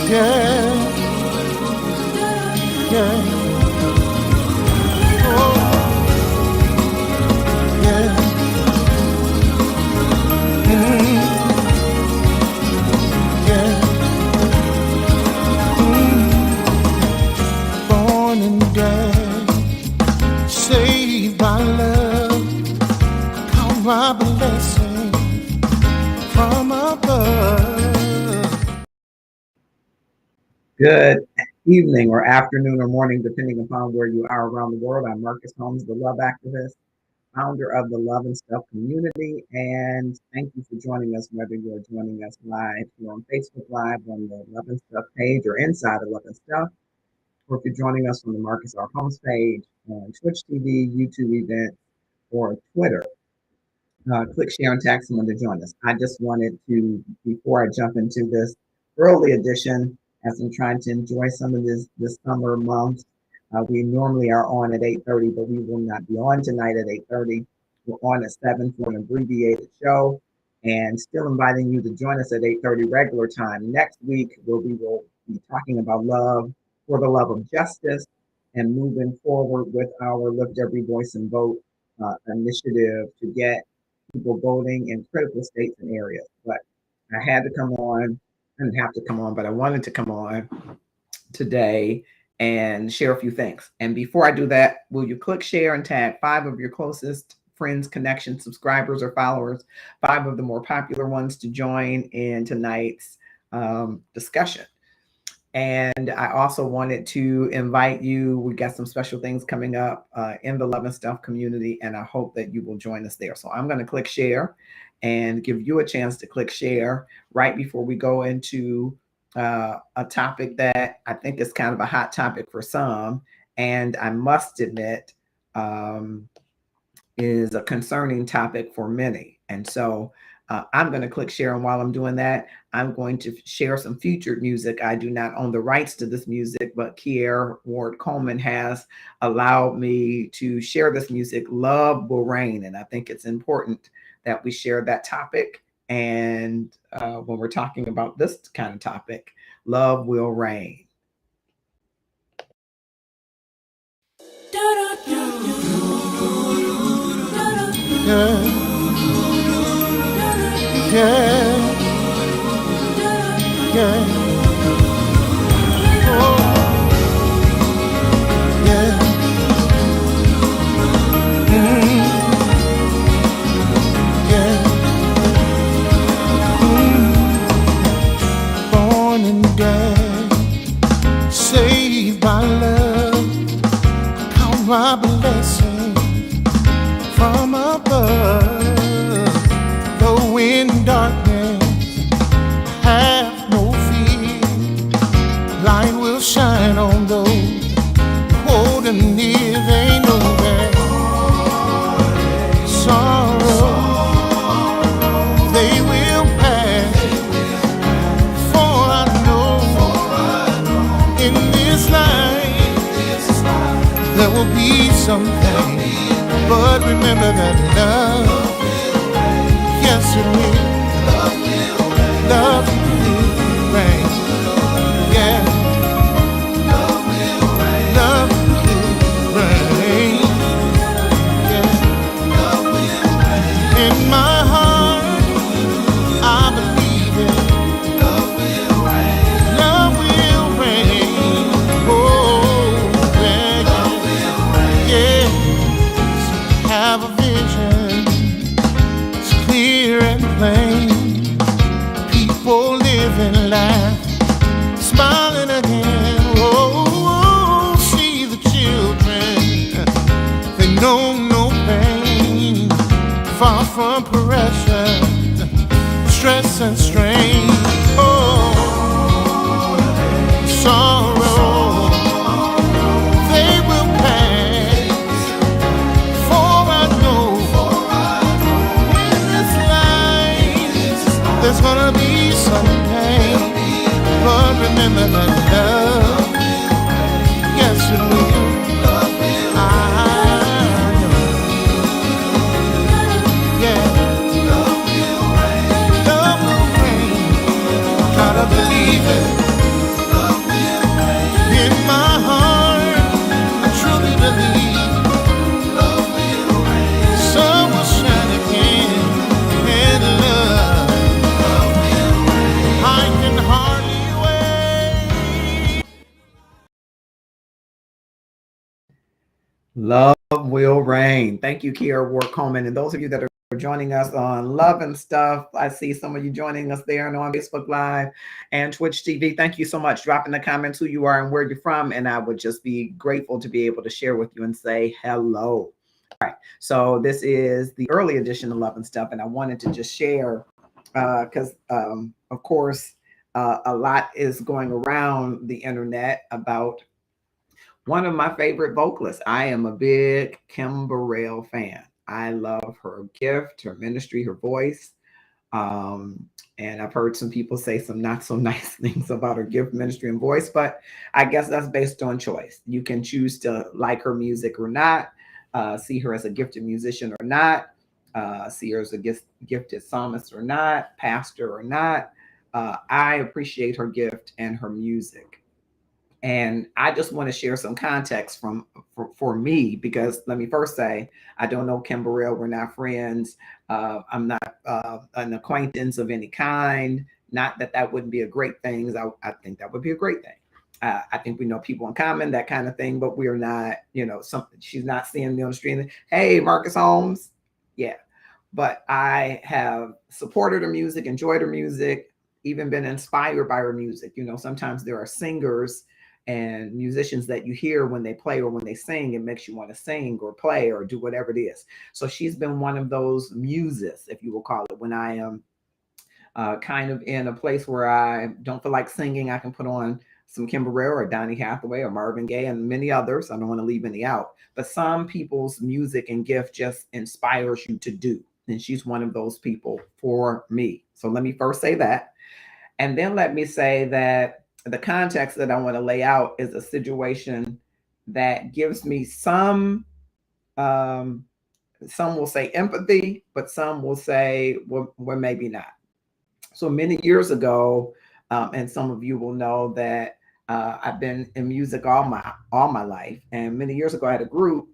Yeah, yeah, oh, yeah, mm, yeah, born and dead, saved by love, count my blessing from above. Good evening or afternoon or morning, depending upon where you are around the world. I'm Marcus Holmes, the love activist, founder of the Love and Stuff community. And thank you for joining us, whether you're joining us live here on Facebook Live on the Love and Stuff page or inside the Love and Stuff, or if you're joining us on the Marcus R. Holmes page on Twitch TV, YouTube event, or Twitter. Click share and tag someone to join us. I just wanted to, before I jump into this early edition, as I'm trying to enjoy some of this summer months, we normally are on at 8:30, but we will not be on tonight at 8:30. We're on at 7 for an abbreviated show, and still inviting you to join us at 8:30 regular time. Next week, we will be talking about love for the love of justice and moving forward with our Lift Every Voice and Vote initiative to get people voting in critical states and areas. But I had to come on. I didn't have to come on, but I wanted to come on today and share a few things. And before I do that, will you click share and tag 5 of your closest friends, connections, subscribers, or followers, 5 of the more popular ones to join in tonight's discussion. And I also wanted to invite you. We got some special things coming up in the Love and Stuff community, and I hope that you will join us there. So I'm going to click share and give you a chance to click share right before we go into a topic that I think is kind of a hot topic for some, and I must admit is a concerning topic for many. And so I'm going to click share, and while I'm doing that, I'm going to share some featured music. I do not own the rights to this music, but Kier Ward Coleman has allowed me to share this music. Love Will Reign, and I think it's important that we share that topic. And when we're talking about this kind of topic, love will reign. Yeah. Yeah, yeah, oh, yeah, yeah, born and dead, saved by love, count my blessing from above. Though in darkness, have no fear. Light will shine on those holding near. They know that sorrow they will pass. For I know in this life there will be some pain, but remember that love. Yes, it will. Love will reign. Yeah. Love will reign. Yeah. In my heart, I believe it. Love will reign. Oh, yeah. Yeah. Have a vision. Clear and plain, people living life, smiling again. Oh, see the children, they know no pain, far from pressure, stress and strain. Oh, sorrow. There's gonna be some pain, but remember that love, yes it will. I know, yeah. Love will reign, gotta believe it. Love will reign. Thank you, Kiera Ward Coleman. And those of you that are joining us on Love and Stuff, I see some of you joining us there and on Facebook Live and Twitch TV. Thank you so much. Drop in the comments who you are and where you're from. And I would just be grateful to be able to share with you and say hello. All right. So this is the early edition of Love and Stuff. And I wanted to just share because, of course, a lot is going around the internet about one of my favorite vocalists. I am a big Kim Burrell fan. I love her gift, her ministry, her voice. Um, and I've heard some people say some not so nice things about her gift, ministry, and voice, but I guess that's based on choice. You can choose to like her music or not, see her as a gifted musician or not, see her as a gifted psalmist or not, pastor or not. I appreciate her gift and her music. And I just want to share some context for me, because let me first say, I don't know Kim Burrell. We're not friends. I'm not an acquaintance of any kind. Not that that wouldn't be a great thing. I think that would be a great thing. I think we know people in common, that kind of thing, but we are not, something. She's not seeing me on the street and, hey, Marcus Holmes. Yeah. But I have supported her music, enjoyed her music, even been inspired by her music. Sometimes there are singers and musicians that you hear when they play or when they sing, it makes you want to sing or play or do whatever it is. So she's been one of those muses, if you will call it. When I am kind of in a place where I don't feel like singing, I can put on some Kim Burrell or Donny Hathaway or Marvin Gaye and many others. I don't want to leave any out, but some people's music and gift just inspires you to do. And she's one of those people for me. So let me first say that. And then let me say that the context that I want to lay out is a situation that gives me some will say empathy, but some will say, well, maybe not. So many years ago, and some of you will know that I've been in music all my life. And many years ago, I had a group,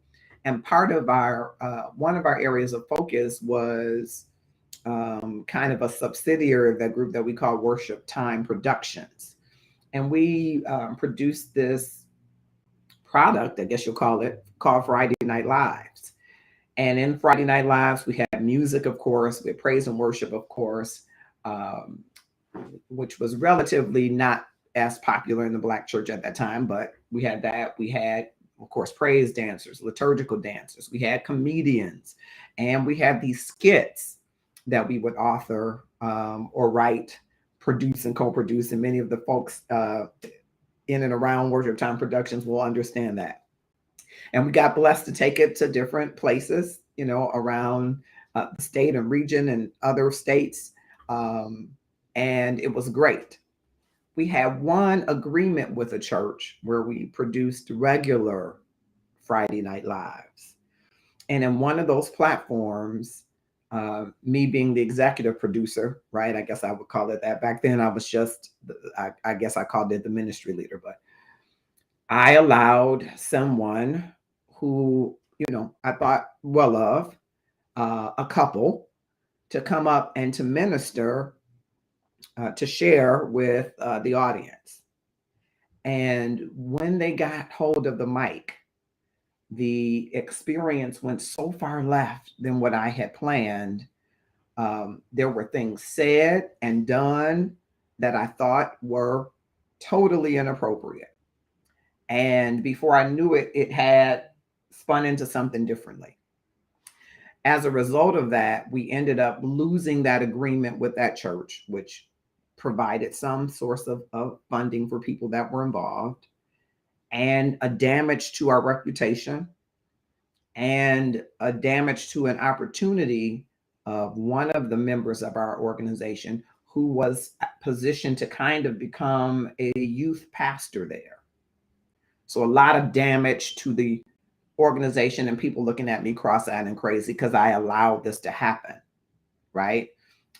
and part of our one of our areas of focus was kind of a subsidiary of that group that we call Worship Time Productions. And we produced this product, I guess you'll call it, called Friday Night Lives. And in Friday Night Lives, we had music, of course, we had praise and worship, of course, um, which was relatively not as popular in the Black church at that time, but we had that. We had, of course, praise dancers, liturgical dancers, we had comedians, and we had these skits that we would author or write, produce, and co-produce. And many of the folks in and around Worship Time Productions will understand that. And we got blessed to take it to different places, around the state and region and other states. And it was great. We had one agreement with a church where we produced regular Friday Night Lives. And in one of those platforms, me being the executive producer, right? I guess I would call it that. Back then, I was just, I guess I called it the ministry leader, but I allowed someone who, I thought well of, a couple, to come up and to minister, to share with the audience. And when they got hold of the mic, the experience went so far left than what I had planned. There were things said and done that I thought were totally inappropriate. And before I knew it, it had spun into something differently. As a result of that, we ended up losing that agreement with that church, which provided some source of funding for people that were involved, and a damage to our reputation, and a damage to an opportunity of one of the members of our organization who was positioned to kind of become a youth pastor there. So a lot of damage to the organization and people looking at me cross-eyed and crazy because I allowed this to happen, right?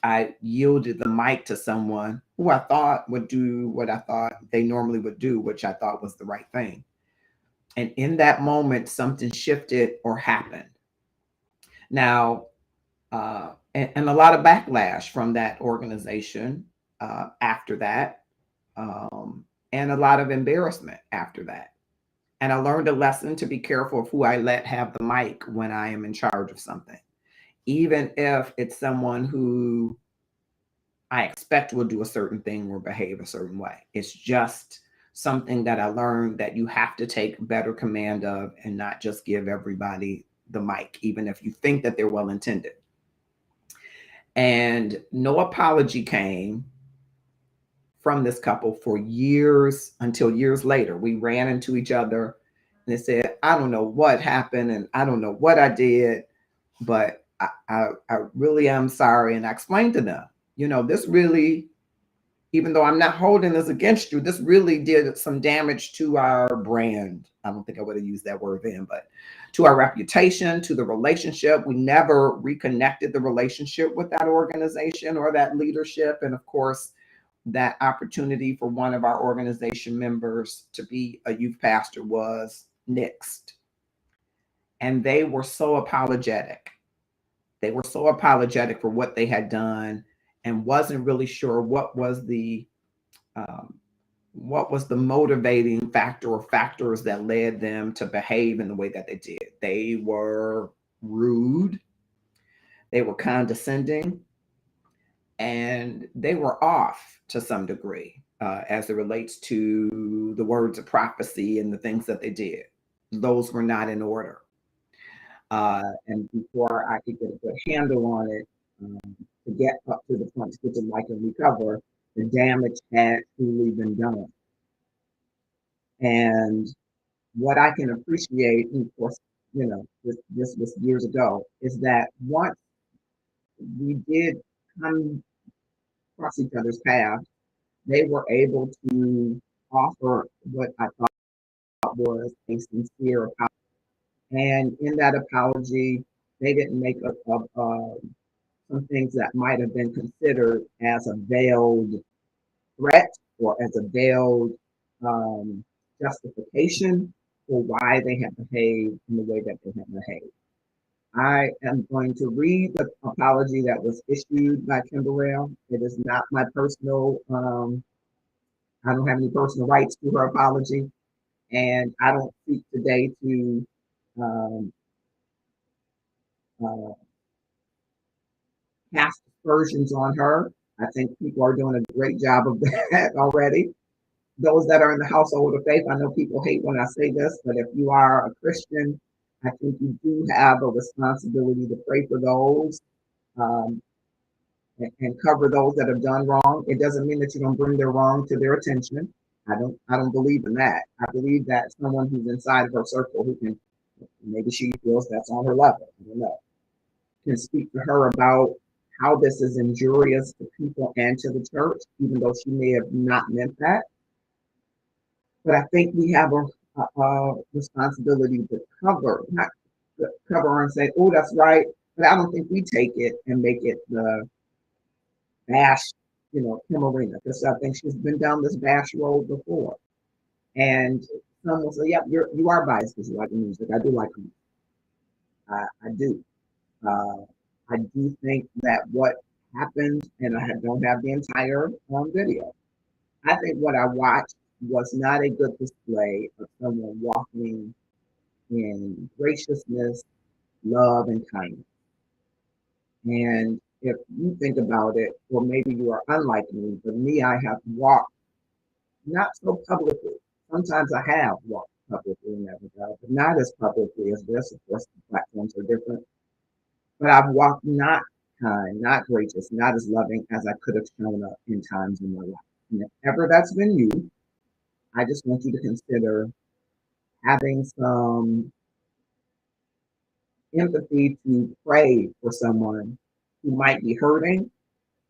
I yielded the mic to someone who I thought would do what I thought they normally would do, which I thought was the right thing. And in that moment, something shifted or happened. Now, and a lot of backlash from that organization after that, and a lot of embarrassment after that. And I learned a lesson to be careful of who I let have the mic when I am in charge of something, even if it's someone who I expect will do a certain thing or behave a certain way. It's just something that I learned that you have to take better command of and not just give everybody the mic, even if you think that they're well intended. And no apology came from this couple for years until years later. We ran into each other and they said, I don't know what happened and I don't know what I did, but I really am sorry. And I explained to them, this really, even though I'm not holding this against you, this really did some damage to our brand. I don't think I would have used that word then, but to our reputation, to the relationship. We never reconnected the relationship with that organization or that leadership. And of course, that opportunity for one of our organization members to be a youth pastor was nixed. And they were so apologetic. They were so apologetic for what they had done and wasn't really sure um, what was the motivating factor or factors that led them to behave in the way that they did. They were rude, they were condescending, and they were off to some degree as it relates to the words of prophecy and the things that they did. Those were not in order. And before I could get a good handle on it, to get up to the point to get to mic and recover, the damage had truly been done. And what I can appreciate, and of course, this was years ago, is that once we did come across each other's path, they were able to offer what I thought was a sincere apology. And in that apology, they didn't make some things that might have been considered as a veiled threat or as a veiled um, justification for why they have behaved in the way that they have behaved. I am going to read the apology that was issued by Kim Burrell. It is not my personal, I don't have any personal rights to her apology, and I don't seek today to um, uh, cast aspersions on her. I think people are doing a great job of that already. Those that are in the household of faith, I know people hate when I say this, but if you are a Christian, I think you do have a responsibility to pray for those um, and cover those that have done wrong. It doesn't mean that you don't bring their wrong to their attention. I don't believe in that. I believe that someone who's inside of her circle who can, maybe she feels that's on her level, I don't know, can speak to her about how this is injurious to people and to the church, even though she may have not meant that. But I think we have a responsibility to not cover her and say, oh, that's right. But I don't think we take it and make it the bash, Kim Arena, because I think she's been down this bash road before. And some will say, yeah, you are biased because you like the music. I do like music. I do. Uh, I do think that what happened, and I don't have the entire video. I think what I watched was not a good display of someone walking in graciousness, love, and kindness. And if you think about it, or maybe you are unlike me, but me, I have walked not so publicly. Sometimes I have walked publicly in that regard, but not as publicly as this. Of course, the platforms are different. But I've walked not kind, not gracious, not as loving as I could have shown up in times in my life. And if ever that's been you, I just want you to consider having some empathy to pray for someone who might be hurting,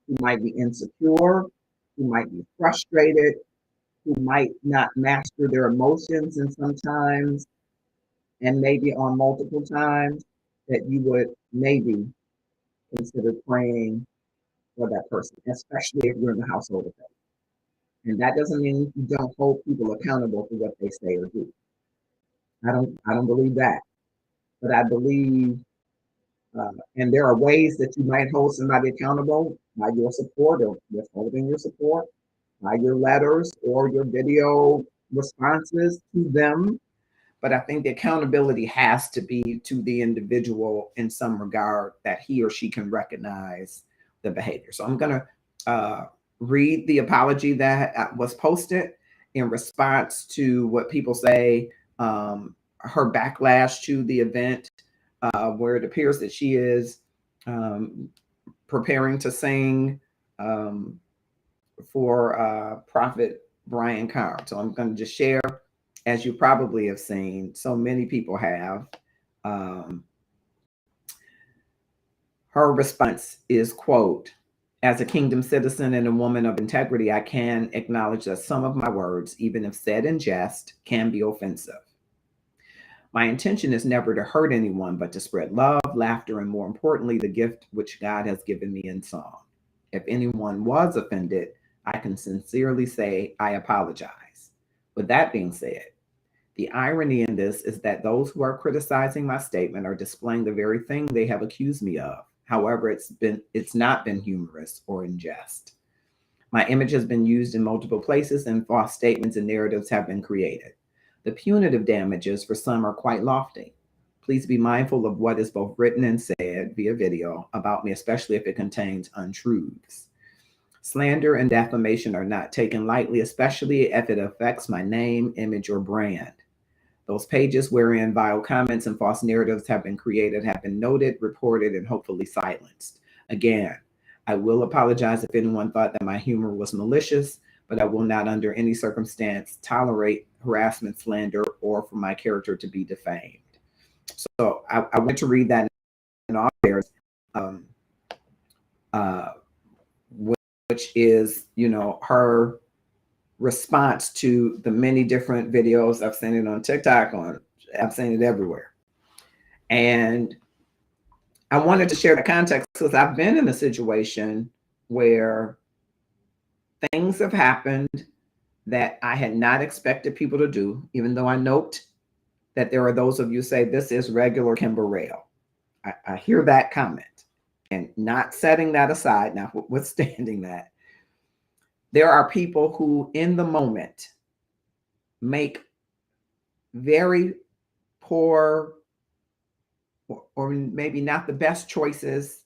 who might be insecure, who might be frustrated, who might not master their emotions, and sometimes, and maybe on multiple times, that you would maybe consider praying for that person, especially if you're in the household of faith. And that doesn't mean you don't hold people accountable for what they say or do. I don't believe that. But I believe, and there are ways that you might hold somebody accountable by your support or withholding your support, by your letters or your video responses to them. but I think the accountability has to be to the individual in some regard that he or she can recognize the behavior. So I'm going to read the apology that was posted in response to what people say, her backlash to the event, where it appears that she is preparing to sing for Prophet Brian Carr. So I'm going to just share, as you probably have seen, so many people have. Her response is, quote, "As a kingdom citizen and a woman of integrity, I can acknowledge that some of my words, even if said in jest, can be offensive. My intention is never to hurt anyone, but to spread love, laughter, and more importantly, the gift which God has given me in song. If anyone was offended, I can sincerely say I apologize. With that being said, the irony in this is that those who are criticizing my statement are displaying the very thing they have accused me of. However, it's not been humorous or in jest. My image has been used in multiple places and false statements and narratives have been created. The punitive damages for some are quite lofty. Please be mindful of what is both written and said via video about me, especially if it contains untruths. Slander and defamation are not taken lightly, especially if it affects my name, image, or brand. Those pages wherein vile comments and false narratives have been created have been noted, reported, and hopefully silenced. Again, I will apologize if anyone thought that my humor was malicious, but I will not under any circumstance tolerate harassment, slander, or for my character to be defamed." So I want to read that in all fairness, which is, her response to the many different videos. I've seen it on TikTok, I've seen it everywhere. And I wanted to share the context because I've been in a situation where things have happened that I had not expected people to do, even though I note that there are those of you say this is regular Kim Burrell. I hear that comment, and not setting that aside, notwithstanding that, there are people who in the moment make very poor or maybe not the best choices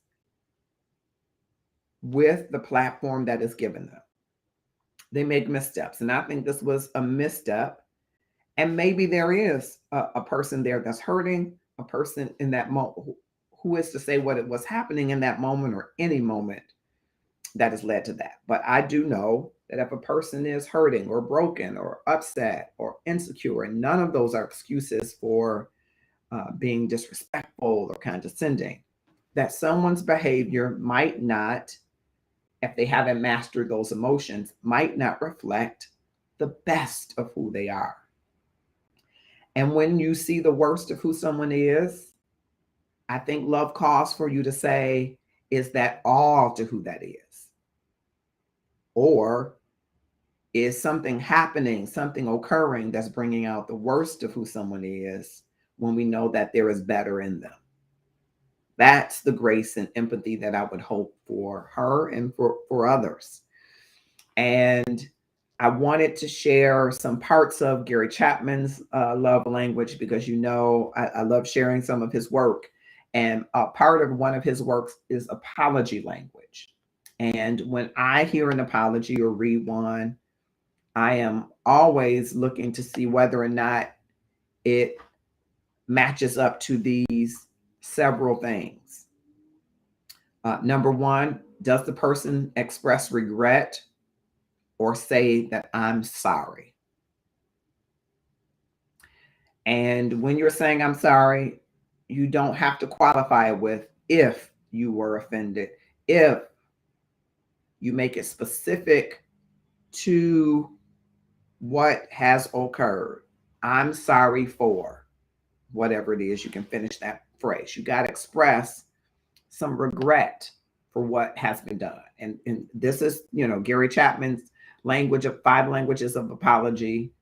with the platform that is given them. They make missteps. And I think this was a misstep. And maybe there is a person there that's hurting, a person in that moment who is to say what it was happening in that moment or any moment that has led to that. But I do know that if a person is hurting or broken or upset or insecure, and none of those are excuses for being disrespectful or condescending, that someone's behavior might not, if they haven't mastered those emotions, might not reflect the best of who they are. And when you see the worst of who someone is, I think love calls for you to say, is that all to who that is? Or is something happening, something occurring that's bringing out the worst of who someone is when we know that there is better in them? That's the grace and empathy that I would hope for her and for others. And I wanted to share some parts of Gary Chapman's love language because, I love sharing some of his work. And part of one of his works is apology language. And when I hear an apology or read one, I am always looking to see whether or not it matches up to these several things. Number one, does the person express regret or say that I'm sorry? And when you're saying I'm sorry, you don't have to qualify it with if you were offended. If you make it specific to what has occurred, I'm sorry for whatever it is, you can finish that phrase. You got to express some regret for what has been done. And this is, Gary Chapman's language of 5 languages of apology.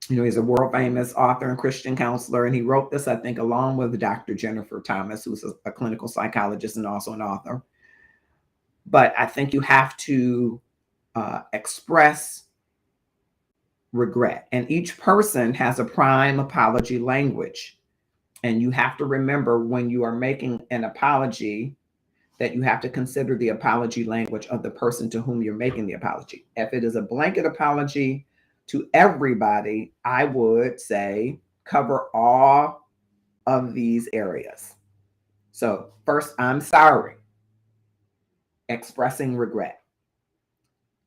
He's a world famous author and Christian counselor, and he wrote this, I think, along with Dr. Jennifer Thomas, who's a clinical psychologist and also an author. But I think you have to express regret. And each person has a prime apology language. And you have to remember when you are making an apology that you have to consider the apology language of the person to whom you're making the apology. If it is a blanket apology to everybody, I would say cover all of these areas. So, first, I'm sorry, expressing regret.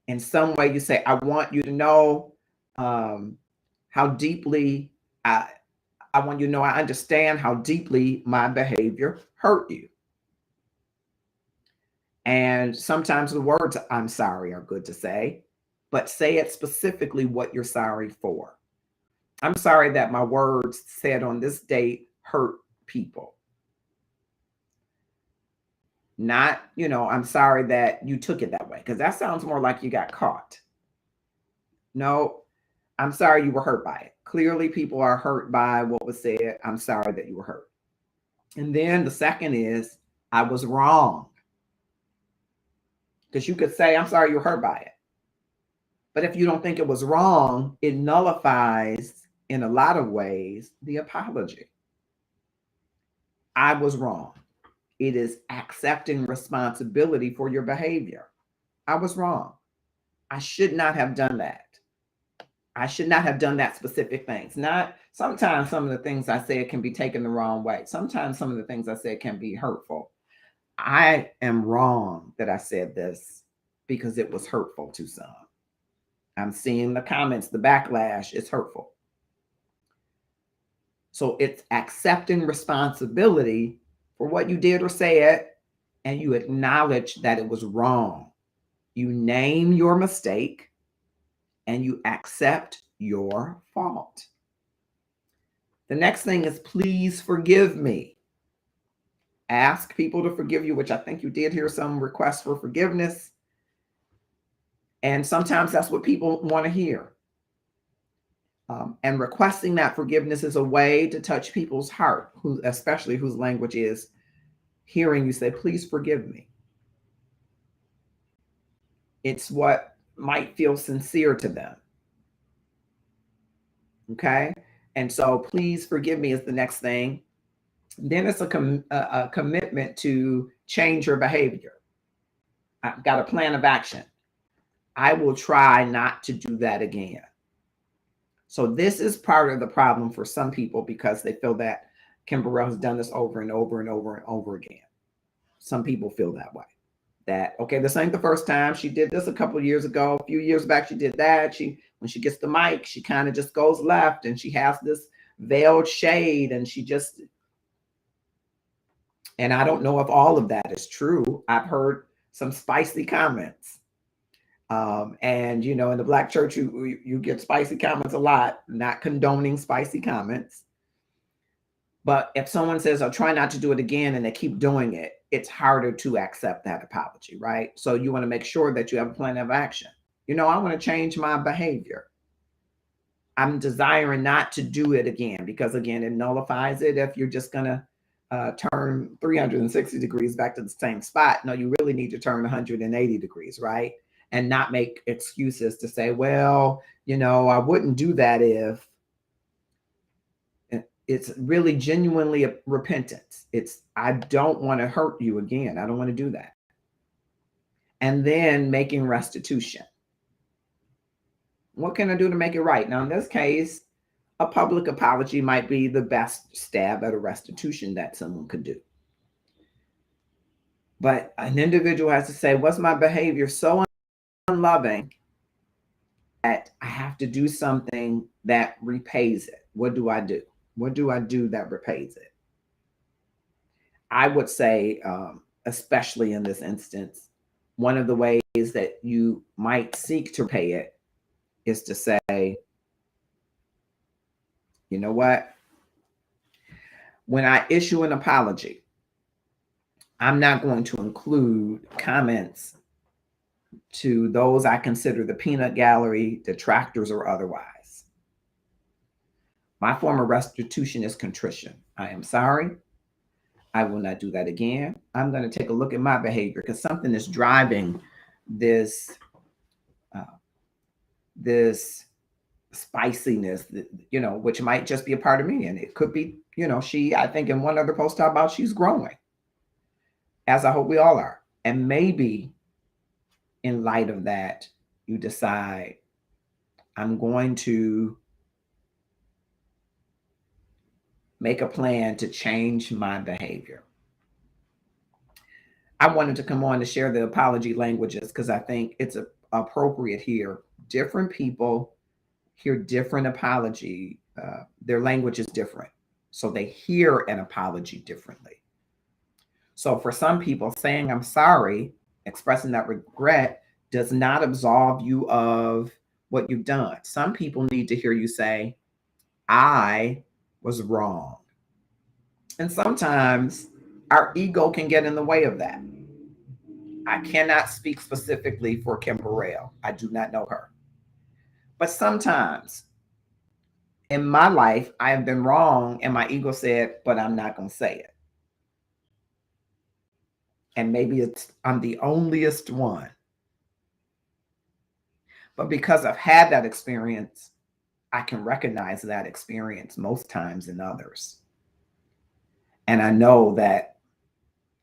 In some way, you say, I want you to know how deeply I want you to know I understand how deeply my behavior hurt you. And sometimes the words I'm sorry are good to say, but say it specifically what you're sorry for. I'm sorry that my words said on this date hurt people. Not, I'm sorry that you took it that way, because that sounds more like you got caught. No, I'm sorry you were hurt by it. Clearly, people are hurt by what was said. I'm sorry that you were hurt. And then the second is, I was wrong. Because you could say, I'm sorry you were hurt by it. But if you don't think it was wrong, it nullifies, in a lot of ways, the apology. I was wrong. It is accepting responsibility for your behavior. I was wrong. I should not have done that. I should not have done that specific things. Not sometimes some of the things I said can be taken the wrong way. Sometimes some of the things I said can be hurtful. I am wrong that I said this because it was hurtful to some. I'm seeing the comments, the backlash is hurtful. So it's accepting responsibility for what you did or said, and you acknowledge that it was wrong. You name your mistake and you accept your fault. The next thing is, please forgive me. Ask people to forgive you, which I think you did hear some requests for forgiveness. And sometimes that's what people want to hear. And requesting that forgiveness is a way to touch people's heart, especially whose language is hearing you say, please forgive me. It's what might feel sincere to them. Okay? And so please forgive me is the next thing. Then it's a commitment to change your behavior. I've got a plan of action. I will try not to do that again. So this is part of the problem for some people, because they feel that Kim Burrell has done this over and over and over and over again. Some people feel that way. That, okay, this ain't the first time. She did this a couple of years ago. A few years back, she did that. When she gets the mic, she kind of just goes left, and she has this veiled shade, and and I don't know if all of that is true. I've heard some spicy comments. And in the Black church, you get spicy comments a lot, not condoning spicy comments. But if someone says, I'll try not to do it again, and they keep doing it, it's harder to accept that apology, right? So you want to make sure that you have a plan of action. I want to change my behavior. I'm desiring not to do it again, because again, it nullifies it if you're just going to turn 360 degrees back to the same spot. No, you really need to turn 180 degrees, right? And not make excuses to say, well, I wouldn't do that if. It's really genuinely a repentance. It's, I don't want to hurt you again. I don't want to do that. And then making restitution. What can I do to make it right? Now, in this case, a public apology might be the best stab at a restitution that someone could do. But an individual has to say, was my behavior so unloving that I have to do something that repays it? What do I do? What do I do that repays it? I would say, especially in this instance, one of the ways that you might seek to pay it is to say, you know what? When I issue an apology, I'm not going to include comments to those I consider the peanut gallery, detractors, or otherwise. My form of restitution is contrition. I am sorry. I will not do that again. I'm going to take a look at my behavior, because something is driving this spiciness, which might just be a part of me. And it could be, I think in one other post talked about she's growing, as I hope we all are. And maybe in light of that, you decide, I'm going to make a plan to change my behavior. I wanted to come on to share the apology languages because I think it's appropriate here. Different people hear different apology. Their language is different. So they hear an apology differently. So for some people, saying I'm sorry, expressing that regret, does not absolve you of what you've done. Some people need to hear you say, I was wrong. And sometimes our ego can get in the way of that. I cannot speak specifically for Kim Burrell. I do not know her. But sometimes in my life, I have been wrong, and my ego said, but I'm not going to say it. And maybe I'm the onlyest one. But because I've had that experience, I can recognize that experience most times in others. And I know that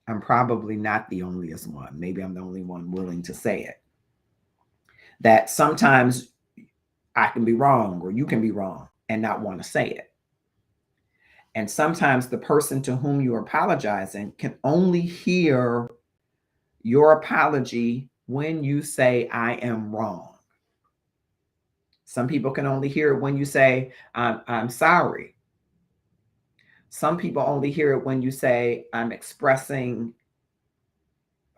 I'm probably not the onlyest one. Maybe I'm the only one willing to say it. That sometimes I can be wrong, or you can be wrong and not want to say it. And sometimes the person to whom you're apologizing can only hear your apology when you say, I am wrong. Some people can only hear it when you say, I'm sorry. Some people only hear it when you say, I'm expressing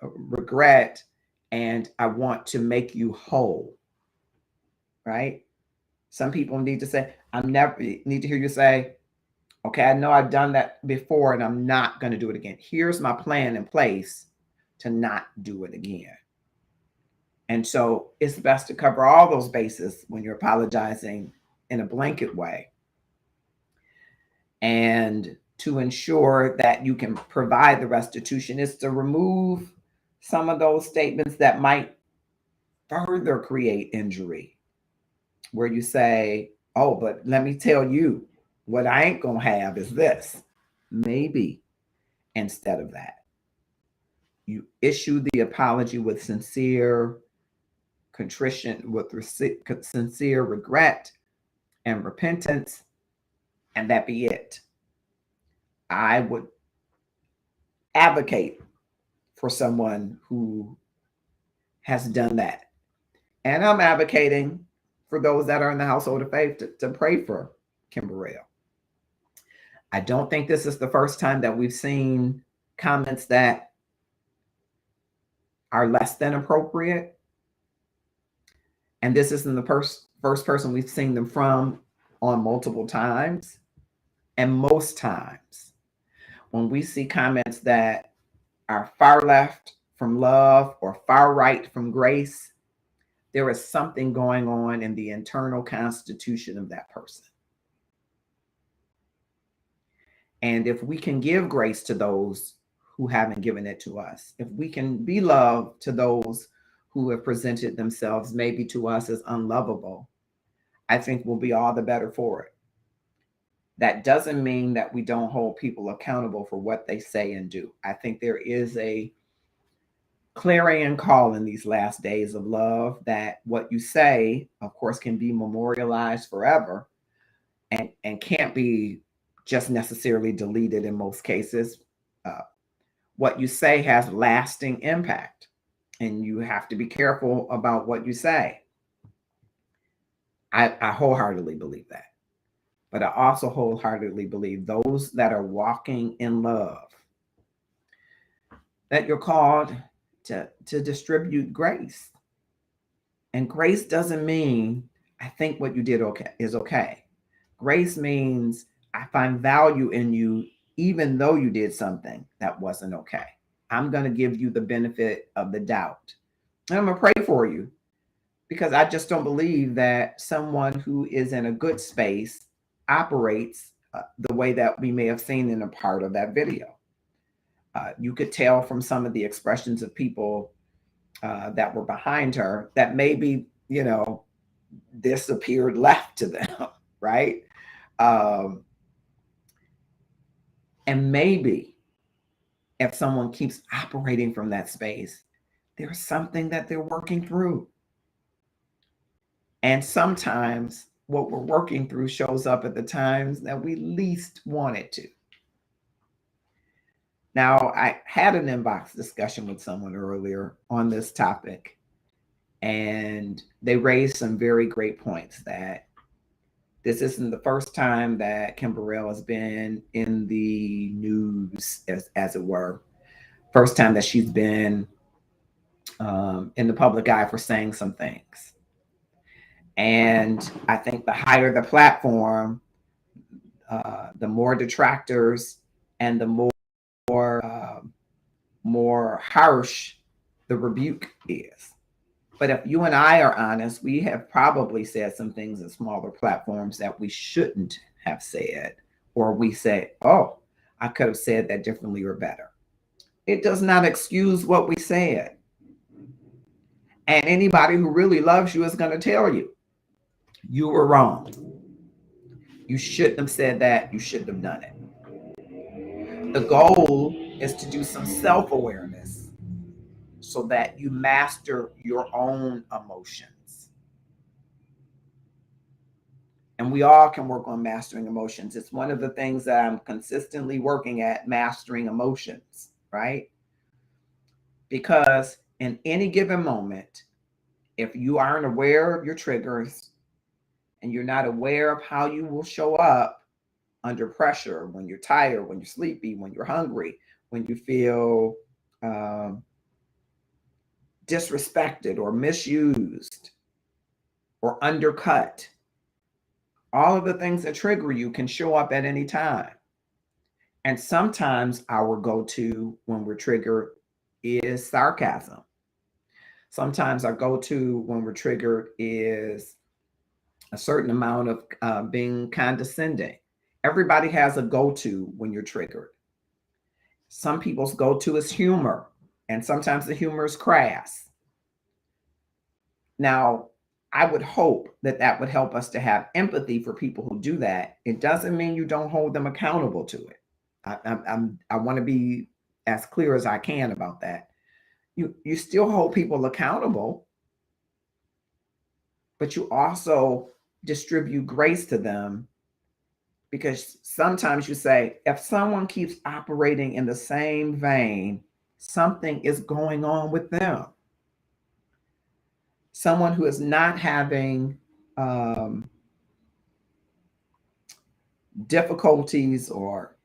regret and I want to make you whole. Right? Some people need to hear you say, okay, I know I've done that before and I'm not going to do it again. Here's my plan in place to not do it again. And so it's best to cover all those bases when you're apologizing in a blanket way. And to ensure that you can provide the restitution is to remove some of those statements that might further create injury, where you say, oh, but let me tell you, what I ain't going to have is this. Maybe instead of that, you issue the apology with sincere contrition, with sincere regret and repentance, and that be it. I would advocate for someone who has done that. And I'm advocating for those that are in the household of faith to pray for Kim Burrell. I don't think this is the first time that we've seen comments that are less than appropriate. And this isn't the first person we've seen them from on multiple times. And most times, when we see comments that are far left from love or far right from grace, there is something going on in the internal constitution of that person. And if we can give grace to those who haven't given it to us, if we can be love to those who have presented themselves maybe to us as unlovable, I think we'll be all the better for it. That doesn't mean that we don't hold people accountable for what they say and do. I think there is a clarion call in these last days of love that what you say, of course, can be memorialized forever and can't be just necessarily deleted in most cases. What you say has lasting impact, and you have to be careful about what you say. I wholeheartedly believe that. But I also wholeheartedly believe those that are walking in love, that you're called to distribute grace. And grace doesn't mean I think what you did is okay. Grace means I find value in you even though you did something that wasn't okay. I'm going to give you the benefit of the doubt. And I'm going to pray for you because I just don't believe that someone who is in a good space operates the way that we may have seen in a part of that video. You could tell from some of the expressions of people that were behind her that maybe, disappeared left to them, right? Um, and maybe if someone keeps operating from that space, there's something that they're working through. And sometimes what we're working through shows up at the times that we least want it to. Now, I had an inbox discussion with someone earlier on this topic, and they raised some very great points that this isn't the first time that Kim Burrell has been in the news, as it were. First time that she's been in the public eye for saying some things. And I think the higher the platform, the more detractors and the more harsh the rebuke is. But if you and I are honest, we have probably said some things in smaller platforms that we shouldn't have said, or we say, oh, I could have said that differently or better. It does not excuse what we said. And anybody who really loves you is going to tell you, you were wrong. You shouldn't have said that. You shouldn't have done it. The goal is to do some self awareness so that you master your own emotions. And we all can work on mastering emotions. It's one of the things that I'm consistently working at, mastering emotions, right? Because in any given moment, if you aren't aware of your triggers and you're not aware of how you will show up under pressure, when you're tired, when you're sleepy, when you're hungry, when you feel disrespected or misused or undercut, all of the things that trigger you can show up at any time. And sometimes our go-to when we're triggered is sarcasm. Sometimes our go-to when we're triggered is a certain amount of being condescending. Everybody has a go-to when you're triggered. Some people's go-to is humor, and sometimes the humor is crass. Now, I would hope that that would help us to have empathy for people who do that. It doesn't mean you don't hold them accountable to it. I want to be as clear as I can about that. You still hold people accountable, but you also distribute grace to them, because sometimes you say, if someone keeps operating in the same vein, something is going on with them. Someone who is not having difficulties or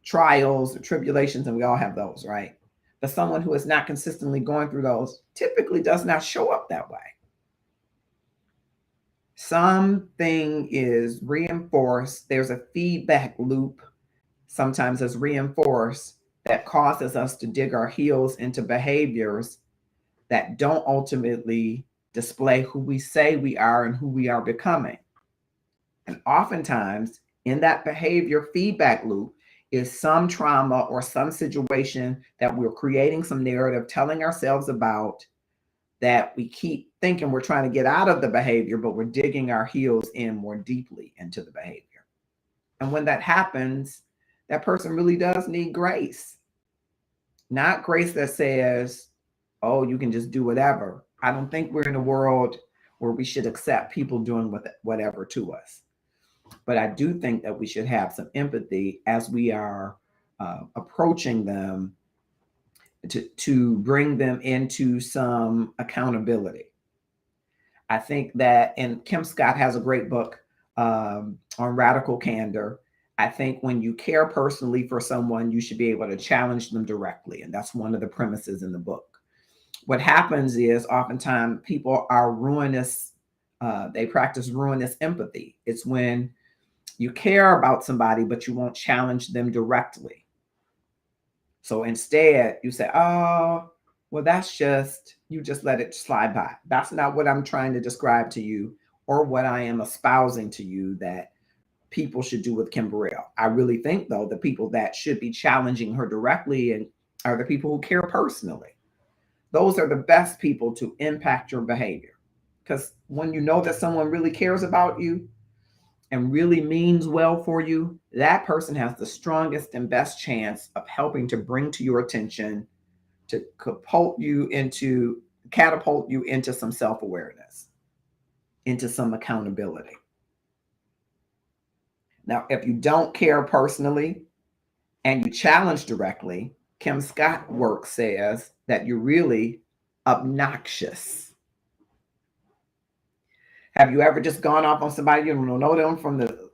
trials or tribulations, and we all have those, right? But someone who is not consistently going through those typically does not show up that way. Something is reinforced. There's a feedback loop, sometimes as reinforced, that causes us to dig our heels into behaviors that don't ultimately display who we say we are and who we are becoming. And oftentimes, in that behavior feedback loop is some trauma or some situation that we're creating some narrative, telling ourselves about, that we keep thinking we're trying to get out of the behavior, but we're digging our heels in more deeply into the behavior. And when that happens, that person really does need grace. Not grace that says, oh, you can just do whatever. I don't think we're in a world where we should accept people doing whatever to us. But I do think that we should have some empathy as we are approaching them to bring them into some accountability. I think that, and Kim Scott has a great book on radical candor. I think when you care personally for someone, you should be able to challenge them directly. And that's one of the premises in the book. What happens is oftentimes people are ruinous. They practice ruinous empathy. It's when you care about somebody, but you won't challenge them directly. So instead, you say, oh, well, that's just, you just let it slide by. That's not what I'm trying to describe to you, or what I am espousing to you that people should do with Kim Burrell. I really think, though, the people that should be challenging her directly and are the people who care personally. Those are the best people to impact your behavior, Because when you know that someone really cares about you and really means well for you, that person has the strongest and best chance of helping to bring to your attention, to catapult you into some self-awareness, into some accountability. Now, if you don't care personally and you challenge directly, Kim Scott work says that you're really obnoxious. Have you ever just gone off on somebody you don't know them from the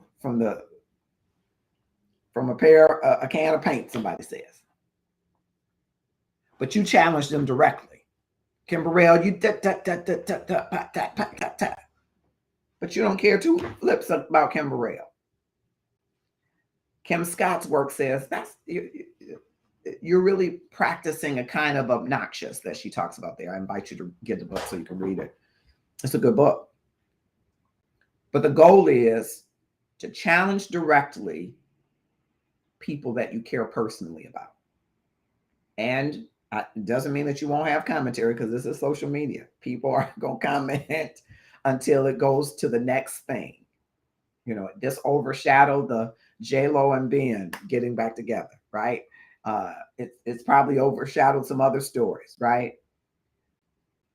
from a can of paint? Somebody says, but you challenge them directly. Kim Burrell, you but you don't care two flips about Kim Burrell. Kim Scott's work says you're really practicing a kind of obnoxious that she talks about there. I invite you to get the book so you can read it. It's a good book. But the goal is to challenge directly people that you care personally about. And it doesn't mean that you won't have commentary, because this is social media. People are going to comment until it goes to the next thing. You know, this overshadowed the J-Lo and Ben getting back together, right? It's probably overshadowed some other stories, right?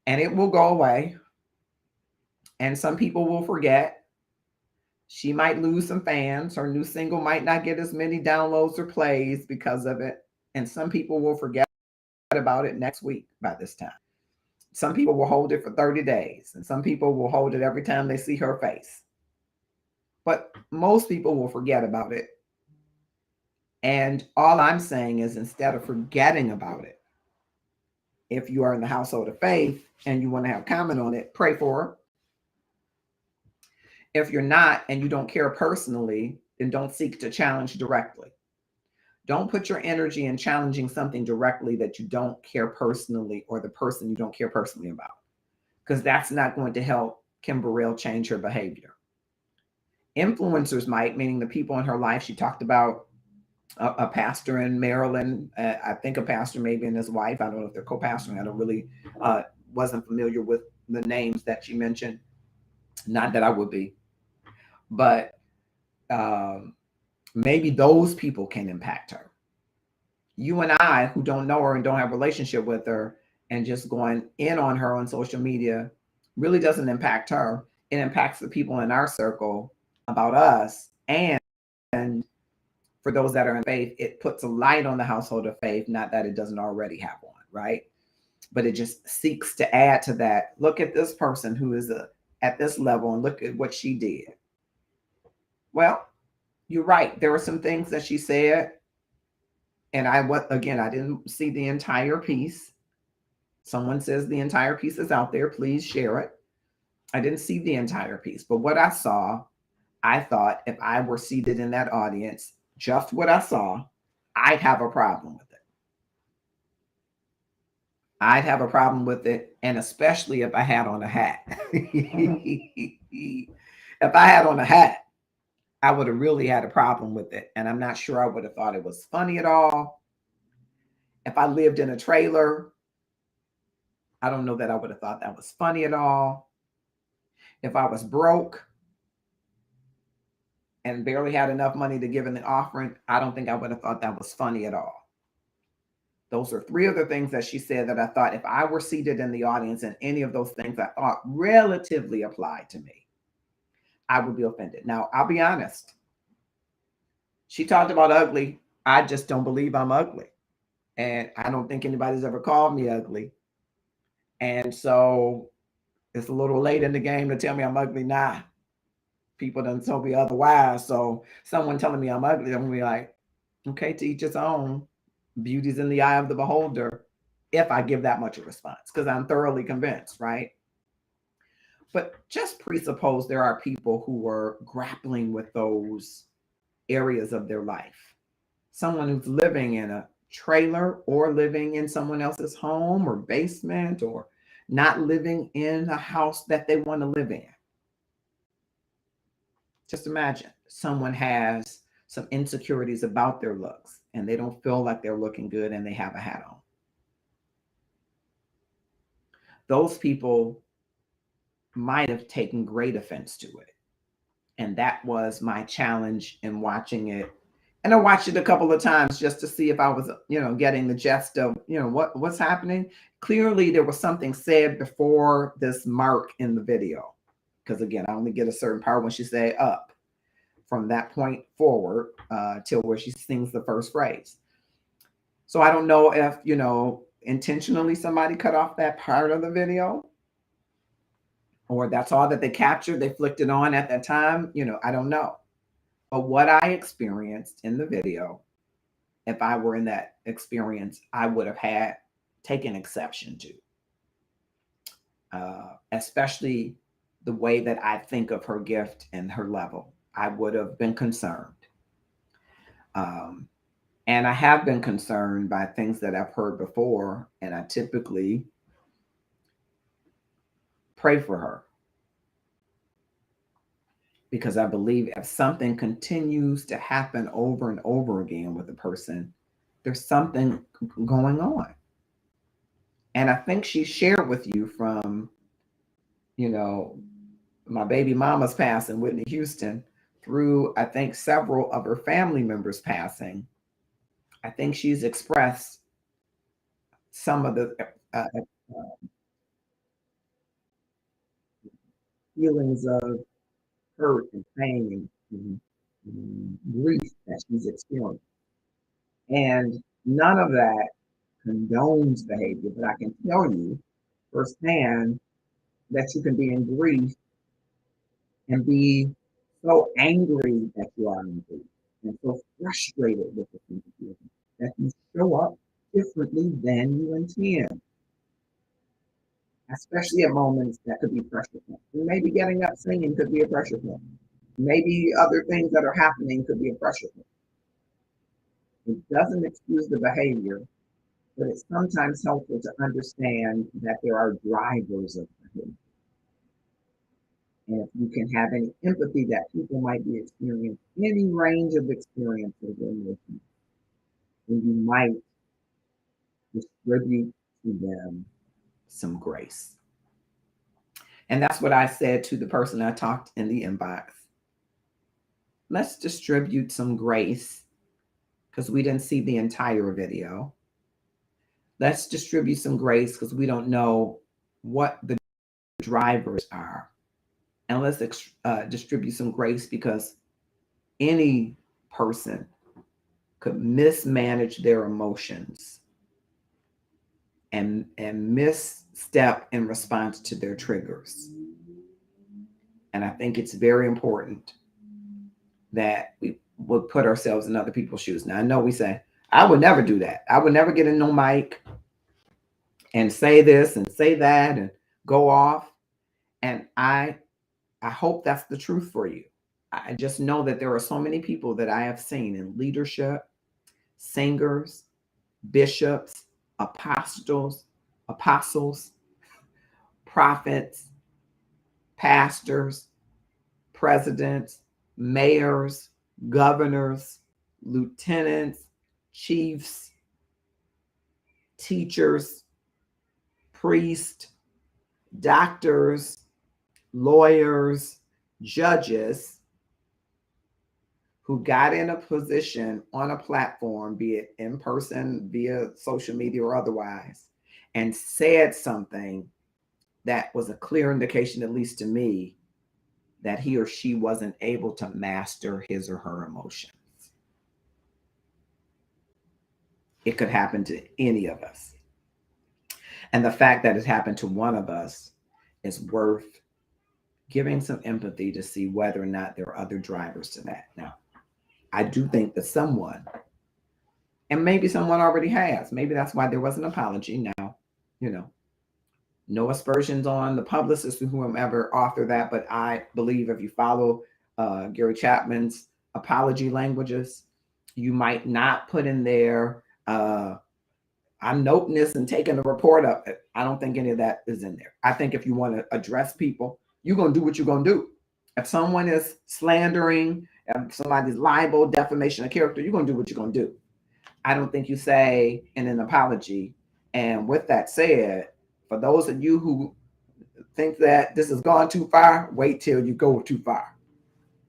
And it will go away. And some people will forget. She might lose some fans. Her new single might not get as many downloads or plays because of it. And some people will forget about it next week by this time. Some people will hold it for 30 days. And some people will hold it every time they see her face. But most people will forget about it. And all I'm saying is, instead of forgetting about it, if you are in the household of faith and you want to have comment on it, pray for her. If you're not and you don't care personally, then don't seek to challenge directly. Don't put your energy in challenging something directly that you don't care personally, or the person you don't care personally about, because that's not going to help Kim Burrell change her behavior. Influencers might, meaning the people in her life. She talked about a pastor in Maryland, I think a pastor maybe, and his wife. I don't know if they're co-pastoring. I don't really wasn't familiar with the names that she mentioned. Not that I would be, but maybe those people can impact her. You and I, who don't know her and don't have a relationship with her, and just going in on her on social media, really doesn't impact her. It impacts the people in our circle about us. And for those that are in faith, it puts a light on the household of faith, not that it doesn't already have one, right? But it just seeks to add to that. Look at this person who is at this level, and look at what she did. Well, you're right. There were some things that she said, and I didn't see the entire piece. Someone says the entire piece is out there. Please share it. I didn't see the entire piece, but what I saw, I thought if I were seated in that audience, just what I saw, I'd have a problem with it. I'd have a problem with it, and especially if I had on a hat. If I had on a hat, I would have really had a problem with it, and I'm not sure I would have thought it was funny at all. If I lived in a trailer, I don't know that I would have thought that was funny at all. If I was broke and barely had enough money to give in the offering, I don't think I would have thought that was funny at all. Those are three other things that she said that I thought, if I were seated in the audience and any of those things I thought relatively applied to me, I would be offended. Now, I'll be honest. She talked about ugly. I just don't believe I'm ugly. And I don't think anybody's ever called me ugly. And so it's a little late in the game to tell me I'm ugly now. People done told me otherwise. So someone telling me I'm ugly, I'm going to be like, okay, to each its own. Beauty's in the eye of the beholder, if I give that much a response, because I'm thoroughly convinced, right? But just presuppose there are people who were grappling with those areas of their life. Someone who's living in a trailer, or living in someone else's home or basement, or not living in a house that they want to live in. Just imagine someone has some insecurities about their looks, and they don't feel like they're looking good, and they have a hat on. Those people might have taken great offense to it. And that was my challenge in watching it. And I watched it a couple of times just to see if I was, getting the gist of, what's happening. Clearly, there was something said before this mark in the video. Because again, I only get a certain part when she say up. From that point forward till where she sings the first phrase. So I don't know if, intentionally somebody cut off that part of the video, or that's all that they captured. They flicked it on at that time. I don't know. But what I experienced in the video, if I were in that experience, I would have had taken exception to, especially the way that I think of her gift and her level. I would have been concerned. And I have been concerned by things that I've heard before, and I typically pray for her. Because I believe if something continues to happen over and over again with a person, there's something going on. And I think she shared with you from, my baby mama's passing, Whitney Houston, through, I think, several of her family members passing. I think she's expressed some of the feelings of hurt and pain and grief that she's experienced. And none of that condones behavior, but I can tell you firsthand that you can be in grief and be so angry that you are in grief and so frustrated with the situation that you show up differently than you intend, especially at moments that could be pressure points. Maybe getting up singing could be a pressure point. Maybe other things that are happening could be a pressure point. It doesn't excuse the behavior, but it's sometimes helpful to understand that there are drivers of behavior. And if you can have any empathy that people might be experiencing any range of experiences or emotions, then you might distribute to them some grace. And that's what I said to the person I talked in the inbox. Let's distribute some grace, because we didn't see the entire video. Let's distribute some grace because we don't know what the drivers are. And let's distribute some grace because any person could mismanage their emotions and misstep in response to their triggers. And I think it's very important that we would put ourselves in other people's shoes. Now, I know we say, I would never do that. I would never get in no mic and say this and say that and go off. And I hope that's the truth for you. I just know that there are so many people that I have seen in leadership, singers, bishops, apostles, prophets, pastors, presidents, mayors, governors, lieutenants, chiefs, teachers, priests, doctors, lawyers, judges who got in a position on a platform, be it in person, via social media or otherwise, and said something that was a clear indication, at least to me, that he or she wasn't able to master his or her emotions. It could happen to any of us. And the fact that it happened to one of us is worth giving some empathy to see whether or not there are other drivers to that. Now, I do think that someone, and maybe someone already has, maybe that's why there was an apology. Now, no aspersions on the publicist or whomever authored that, but I believe if you follow Gary Chapman's apology languages, you might not put in there, I'm noting this and taking the report up. I don't think any of that is in there. I think if you want to address people, you're going to do what you're going to do. If someone is slandering, if somebody's libel, defamation of character, you're going to do what you're going to do. I don't think you say in an apology. And with that said, for those of you who think that this has gone too far, wait till you go too far.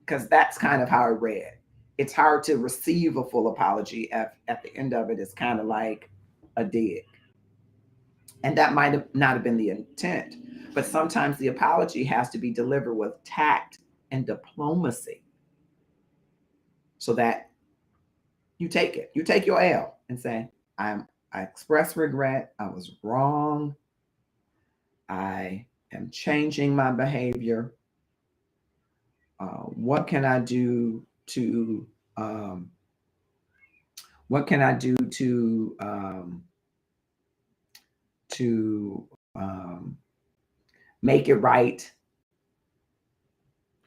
Because that's kind of how I read. It's hard to receive a full apology at the end of it. It's kind of like a dig. And that might have not have been the intent. But sometimes the apology has to be delivered with tact and diplomacy so that you take it. You take your L and say, I express regret. I was wrong. I am changing my behavior. What can I do to what can I do to make it right?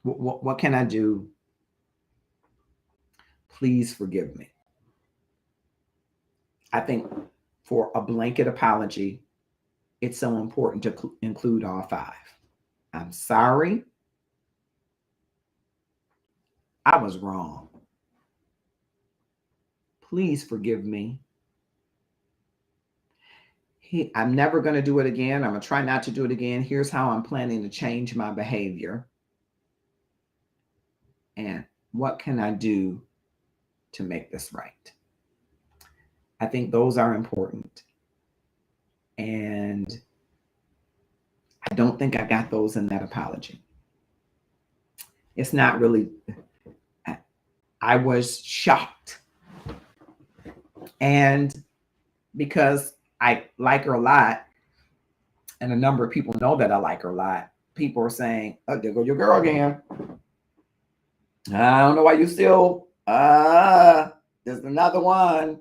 What can I do? Please forgive me. I think for a blanket apology, it's so important to include all five. I'm sorry. I was wrong. Please forgive me. I'm never going to do it again. I'm going to try not to do it again. Here's how I'm planning to change my behavior. And what can I do to make this right? I think those are important. And I don't think I got those in that apology. It's not really, I was shocked. And because I like her a lot, and a number of people know that I like her a lot, people are saying, oh, there go your girl again. I don't know why you still, there's another one.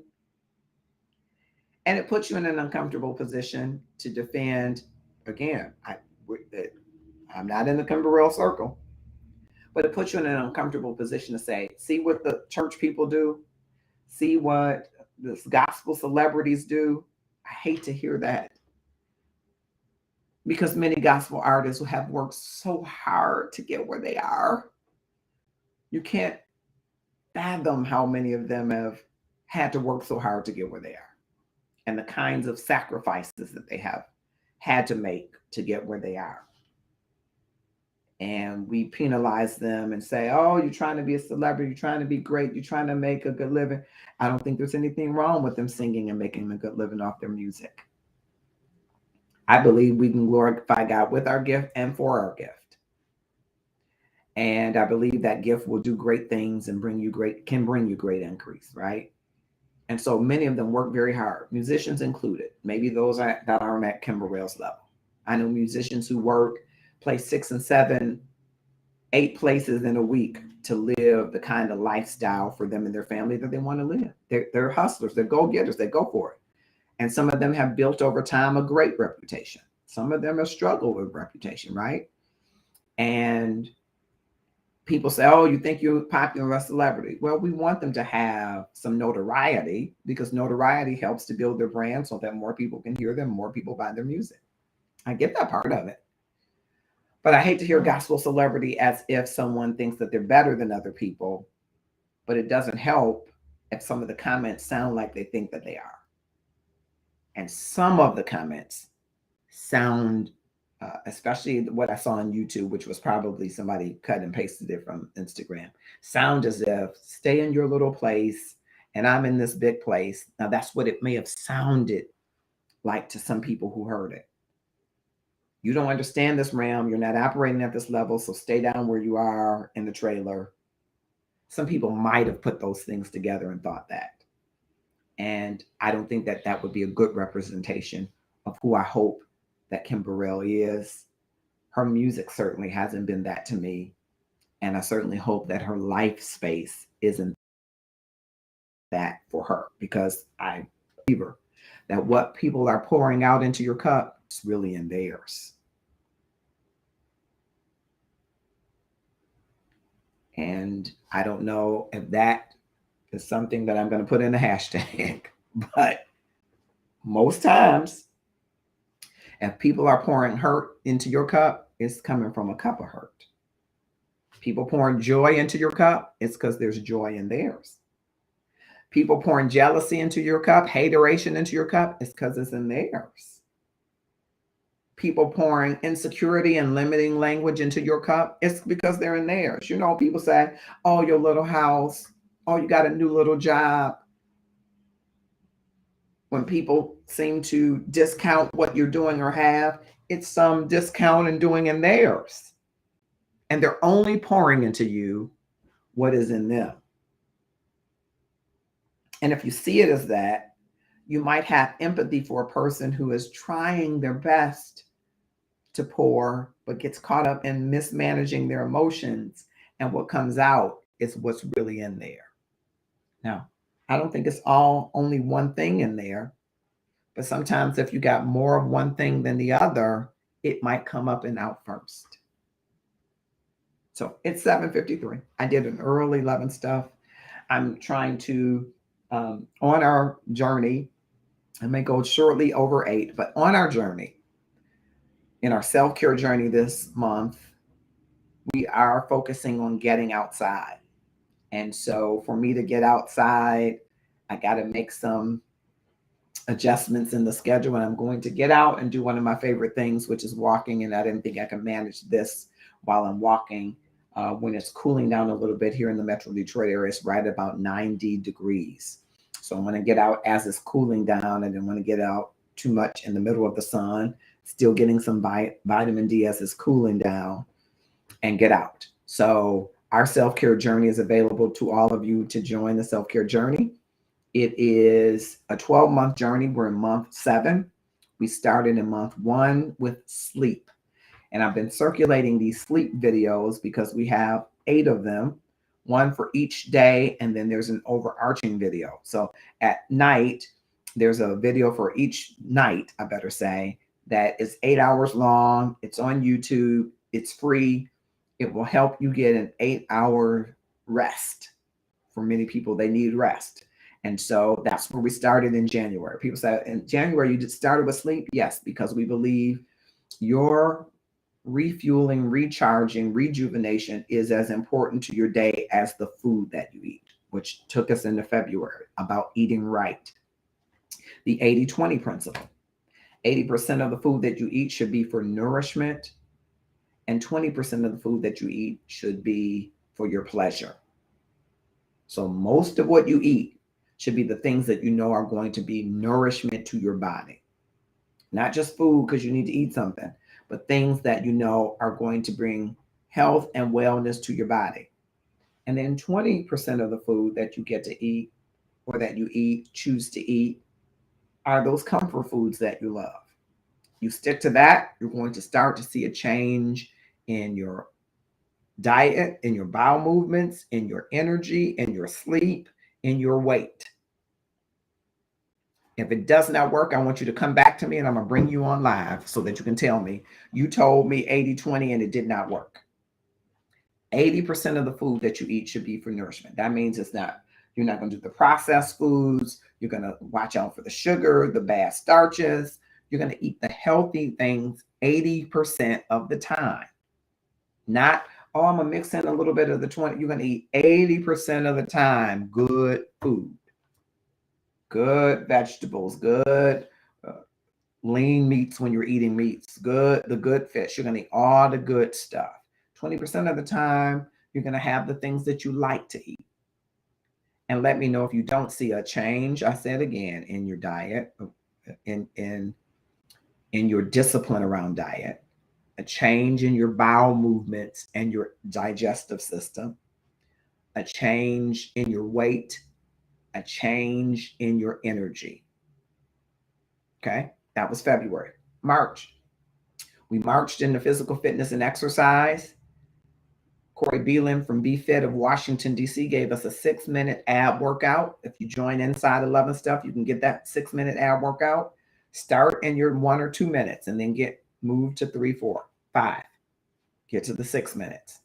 And it puts you in an uncomfortable position to defend. Again, I'm not in the Kim Burrell circle, but it puts you in an uncomfortable position to say, see what the church people do, see what the gospel celebrities do. I hate to hear that, because many gospel artists have worked so hard to get where they are. You can't fathom how many of them have had to work so hard to get where they are, and the kinds of sacrifices that they have had to make to get where they are. And we penalize them and say, oh, you're trying to be a celebrity, you're trying to be great, you're trying to make a good living. I don't think there's anything wrong with them singing and making a good living off their music. I believe we can glorify God with our gift and for our gift. And I believe that gift will do great things and can bring you great increase, right? And so many of them work very hard, musicians included. Maybe those that aren't at Kim Burrell's level. I know musicians who play 6 and 7, 8 places in a week to live the kind of lifestyle for them and their family that they want to live. They're hustlers, they're go-getters, they go for it. And some of them have built over time a great reputation. Some of them have struggled with reputation, right? And people say, oh, you think you're popular, a celebrity. Well, we want them to have some notoriety, because notoriety helps to build their brand so that more people can hear them, more people buy their music. I get that part of it. But I hate to hear gospel celebrity as if someone thinks that they're better than other people, but it doesn't help if some of the comments sound like they think that they are. And some of the comments sound, especially what I saw on YouTube, which was probably somebody cut and pasted it from Instagram, sound as if stay in your little place and I'm in this big place. Now that's what it may have sounded like to some people who heard it. You don't understand this realm. You're not operating at this level, so stay down where you are in the trailer. Some people might have put those things together and thought that. And I don't think that that would be a good representation of who I hope that Kim Burrell is. Her music certainly hasn't been that to me. And I certainly hope that her life space isn't that for her, because I believe her that what people are pouring out into your cup is really in theirs. And I don't know if that is something that I'm going to put in a hashtag, but most times, if people are pouring hurt into your cup, it's coming from a cup of hurt. People pouring joy into your cup, it's because there's joy in theirs. People pouring jealousy into your cup, hateration into your cup, it's because it's in theirs. people pouring insecurity and limiting language into your cup, it's because they're in theirs. You know, people say, oh, your little house, oh, you got a new little job. When people seem to discount what you're doing or have, it's some discount and doing in theirs. And they're only pouring into you what is in them. And if you see it as that, you might have empathy for a person who is trying their best to pour, but gets caught up in mismanaging their emotions. And what comes out is what's really in there. Now, I don't think it's all only one thing in there, but sometimes if you got more of one thing than the other, it might come up and out first. So it's 7:53. I did an early 11 stuff. I'm trying to, on our journey, I may go shortly over 8, but on our journey, in our self-care journey this month, we are focusing on getting outside. And so for me to get outside, I got to make some adjustments in the schedule. And I'm going to get out and do one of my favorite things, which is walking. And I didn't think I could manage this while I'm walking. When it's cooling down a little bit here in the Metro Detroit area, it's right about 90 degrees. So I'm going to get out as it's cooling down. I didn't want to get out too much in the middle of the sun, still getting some vitamin D as it's cooling down, and get out. So our self-care journey is available to all of you to join the self-care journey. It is a 12-month journey. We're in month 7. We started in month 1 with sleep. And I've been circulating these sleep videos because we have 8 of them, one for each day. And then there's an overarching video. So at night, there's a video for each night, I better say, that is 8 hours long. It's on YouTube. It's free. It will help you get an 8-hour rest. For many people, they need rest. And so that's where we started in January. People say, in January, you just started with sleep? Yes, because we believe your refueling, recharging, rejuvenation is as important to your day as the food that you eat, which took us into February about eating right. The 80-20 principle. 80% of the food that you eat should be for nourishment, and 20% of the food that you eat should be for your pleasure. So most of what you eat should be the things that you know are going to be nourishment to your body. Not just food because you need to eat something, but things that you know are going to bring health and wellness to your body. And then 20% of the food that you get to eat, or that you choose to eat, are those comfort foods that you love. You stick to that, you're going to start to see a change in your diet, in your bowel movements, in your energy, in your sleep, in your weight. If it does not work, I want you to come back to me and I'm going to bring you on live so that you can tell me, you told me 80-20 and it did not work. 80% of the food that you eat should be for nourishment. That means you're not going to do the processed foods. You're going to watch out for the sugar, the bad starches. You're going to eat the healthy things 80% of the time. Not, oh, I'm going to mix in a little bit of the 20. You're going to eat 80% of the time good food. Good vegetables, good lean meats when you're eating meats, the good fish. You're going to eat all the good stuff. 20% of the time, you're going to have the things that you like to eat. And let me know if you don't see a change, I said again, in your diet, in your discipline around diet, a change in your bowel movements and your digestive system, a change in your weight, a change in your energy. Okay, that was February. March, we marched into physical fitness and exercise. Corey Beelan from BFit of Washington, D.C. gave us a 6-minute ab workout. If you join Inside 11 Stuff, you can get that 6-minute ab workout. Start in your 1 or 2 minutes and then move to 3, 4, 5. Get to the 6 minutes.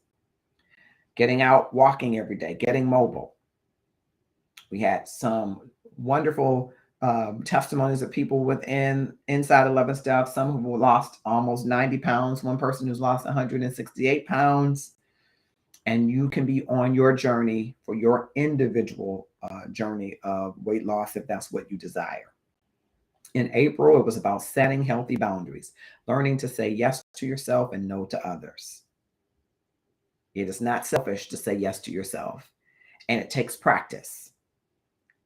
Getting out, walking every day, getting mobile. We had some wonderful testimonies of people within Inside 11 Stuff. Some who lost almost 90 pounds. One person who's lost 168 pounds. And you can be on your journey for your individual journey of weight loss if that's what you desire. In April, it was about setting healthy boundaries, learning to say yes to yourself and no to others. It is not selfish to say yes to yourself, and it takes practice.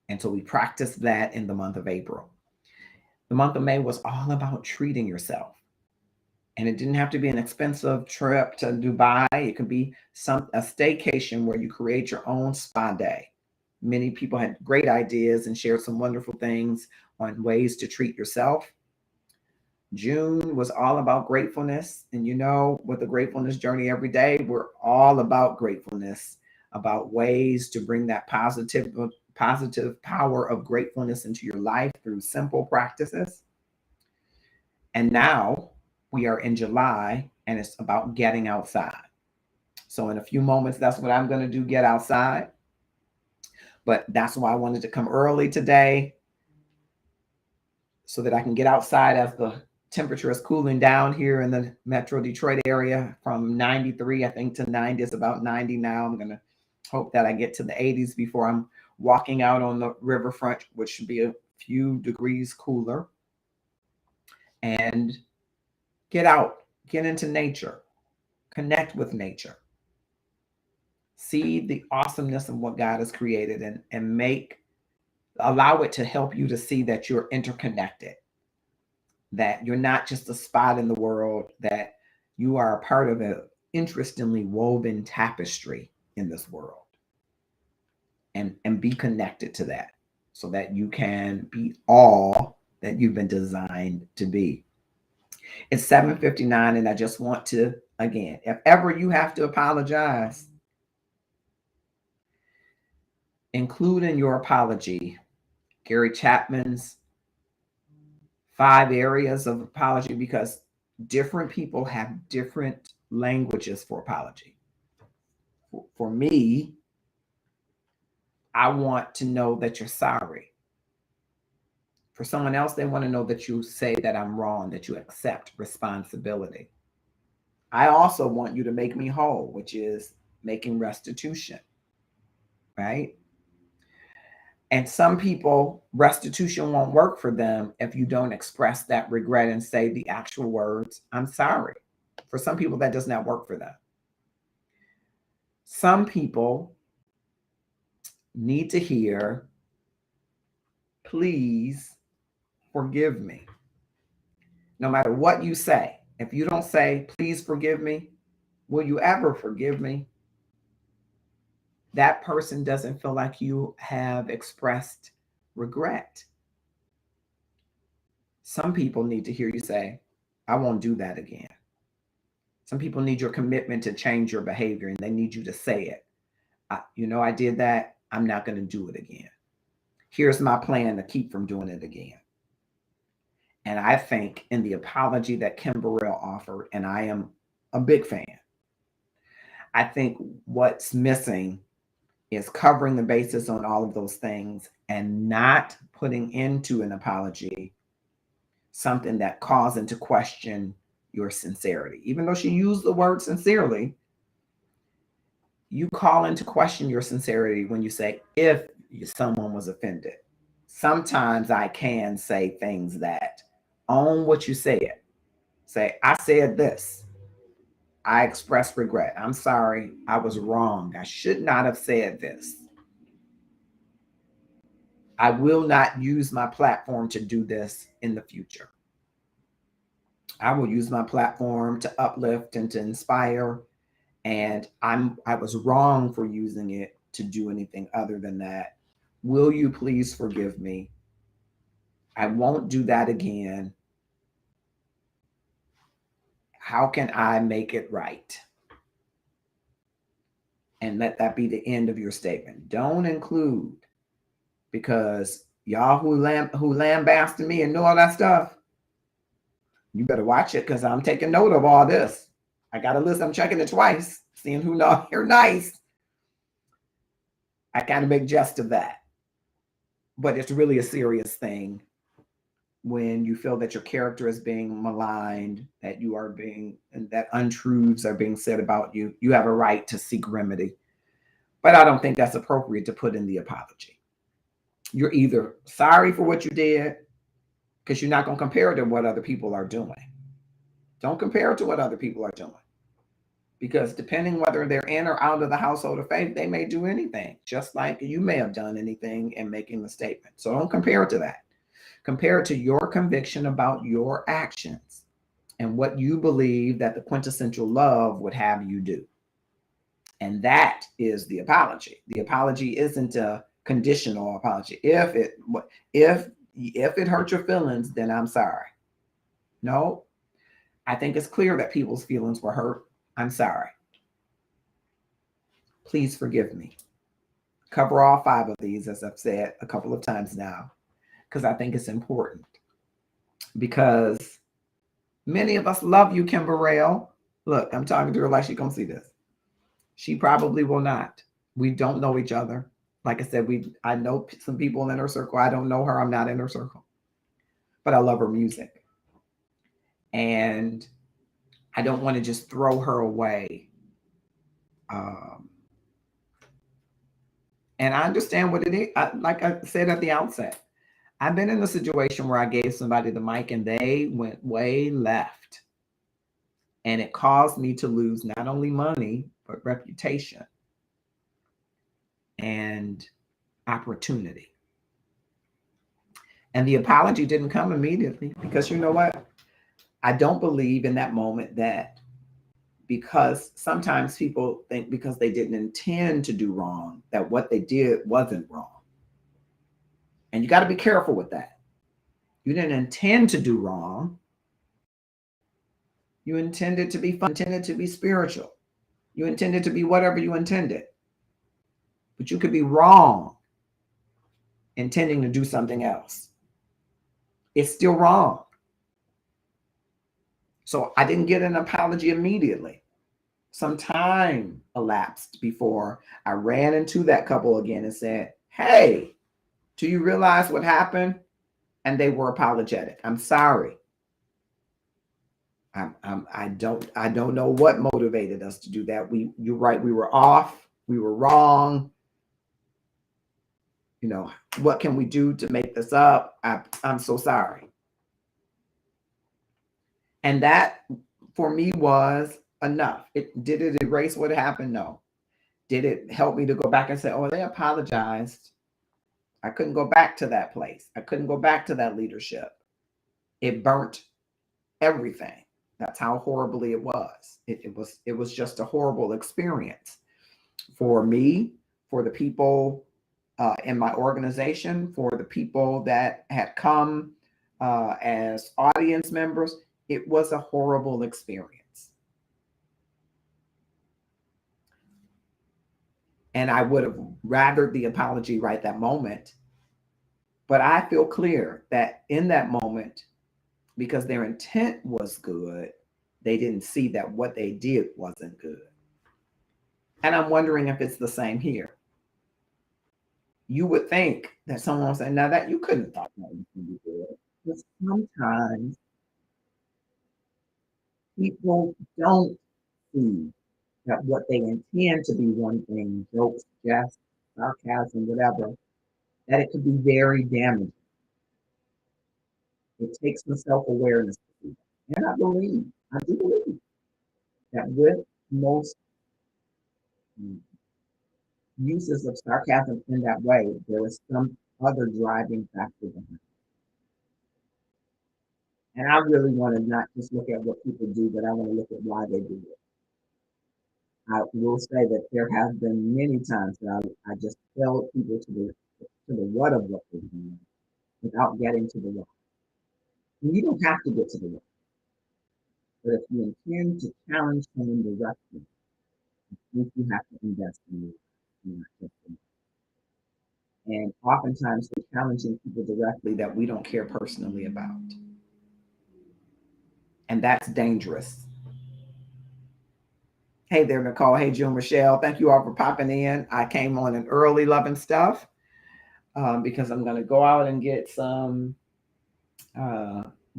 And so we practiced that in the month of April. The month of May was all about treating yourself. And it didn't have to be an expensive trip to Dubai. It could be a staycation where you create your own spa day. Many people had great ideas and shared some wonderful things on ways to treat yourself. June was all about gratefulness. And with the gratefulness journey every day, we're all about gratefulness, about ways to bring that positive power of gratefulness into your life through simple practices. And now we are in July, and it's about getting outside. So in a few moments, that's what I'm going to do, get outside. But that's why I wanted to come early today, so that I can get outside as the temperature is cooling down here in the Metro Detroit area from 93, I think, to 90. It's about 90 now. I'm going to hope that I get to the 80s before I'm walking out on the riverfront, which should be a few degrees cooler. And get out, get into nature, connect with nature, see the awesomeness of what God has created, and allow it to help you to see that you're interconnected, that you're not just a spot in the world, that you are a part of an interestingly woven tapestry in this world, and be connected to that so that you can be all that you've been designed to be. It's 7:59, and I just want to, again, if ever you have to apologize, include in your apology Gary Chapman's 5 areas of apology, because different people have different languages for apology. For me, I want to know that you're sorry. For someone else, they want to know that you say that I'm wrong, that you accept responsibility. I also want you to make me whole, which is making restitution, right? And some people, restitution won't work for them if you don't express that regret and say the actual words, I'm sorry. For some people, that does not work for them. Some people need to hear, please forgive me. No matter what you say, if you don't say, please forgive me, will you ever forgive me? That person doesn't feel like you have expressed regret. Some people need to hear you say, I won't do that again. Some people need your commitment to change your behavior, and they need you to say it. I did that. I'm not going to do it again. Here's my plan to keep from doing it again. And I think in the apology that Kim Burrell offered, and I am a big fan, I think what's missing is covering the bases on all of those things and not putting into an apology something that calls into question your sincerity. Even though she used the word sincerely, you call into question your sincerity when you say, if someone was offended. Sometimes I can say things that own what you said. Say, I said this. I express regret. I'm sorry. I was wrong. I should not have said this. I will not use my platform to do this in the future. I will use my platform to uplift and to inspire. And I was wrong for using it to do anything other than that. Will you please forgive me? I won't do that again. How can I make it right? And let that be the end of your statement. Don't include, because y'all who lambasted me and know all that stuff, you better watch it, because I'm taking note of all this. I got a list. I'm checking it twice, seeing who know you're nice. I kind of make jest of that. But it's really a serious thing when you feel that your character is being maligned, that that untruths are being said about you. You have a right to seek remedy. But I don't think that's appropriate to put in the apology. You're either sorry for what you did, because you're not going to compare it to what other people are doing. Don't compare it to what other people are doing. Because depending whether they're in or out of the household of faith, they may do anything, just like you may have done anything in making the statement. So don't compare it to that. Compare it to your conviction about your actions and what you believe that the quintessential love would have you do. And that is the apology. The apology isn't a conditional apology. If it hurt your feelings, then I'm sorry. No, I think it's clear that people's feelings were hurt. I'm sorry. Please forgive me. Cover all 5 of these, as I've said a couple of times now, because I think it's important. Because many of us love you, Kim Burrell. Look, I'm talking to her like she's going to see this. She probably will not. We don't know each other. Like I said, I know some people in her circle. I don't know her. I'm not in her circle. But I love her music. And I don't want to just throw her away. And I understand what it is. Like I said at the outset, I've been in a situation where I gave somebody the mic and they went way left. And it caused me to lose not only money, but reputation and opportunity. And the apology didn't come immediately because you know what? I don't believe in that moment that because sometimes people think because they didn't intend to do wrong, that what they did wasn't wrong. And you got to be careful with that. You didn't intend to do wrong. You intended to be fun, intended to be spiritual. You intended to be whatever you intended. But you could be wrong intending to do something else. It's still wrong. So I didn't get an apology immediately. Some time elapsed before I ran into that couple again and said, hey, do you realize what happened? And they were apologetic. I'm sorry. I don't know what motivated us to do that. You're right. We were off. We were wrong. You know, what can we do to make this up? I'm so sorry. And that for me was enough. Did it erase what happened? No. Did it help me to go back and say, oh, they apologized? I couldn't go back to that place. I couldn't go back to that leadership. It burnt everything. That's how horribly it was. It was just a horrible experience for me, for the people in my organization, for the people that had come as audience members. It was a horrible experience. And I would have rathered the apology right that moment. But I feel clear that in that moment, because their intent was good, they didn't see that what they did wasn't good. And I'm wondering if it's the same here. You would think that someone would say, now that you couldn't have thought that you could be good. But sometimes people don't see that what they intend to be one thing, jokes, jest, sarcasm, whatever, that it could be very damaging. It takes some self-awareness to see that. And I do believe that with most uses of sarcasm in that way, there is some other driving factor behind it. And I really want to not just look at what people do, but I want to look at why they do it. I will say that there have been many times that I just held people to the what of what they're doing without getting to the why. And you don't have to get to the why. But if you intend to challenge someone directly, I think you have to invest in you. And oftentimes we're challenging people directly that we don't care personally about. And that's dangerous. Hey there, Nicole. Hey, June Michelle. Thank you all for popping in. I came on an early loving stuff because I'm going to go out and get some,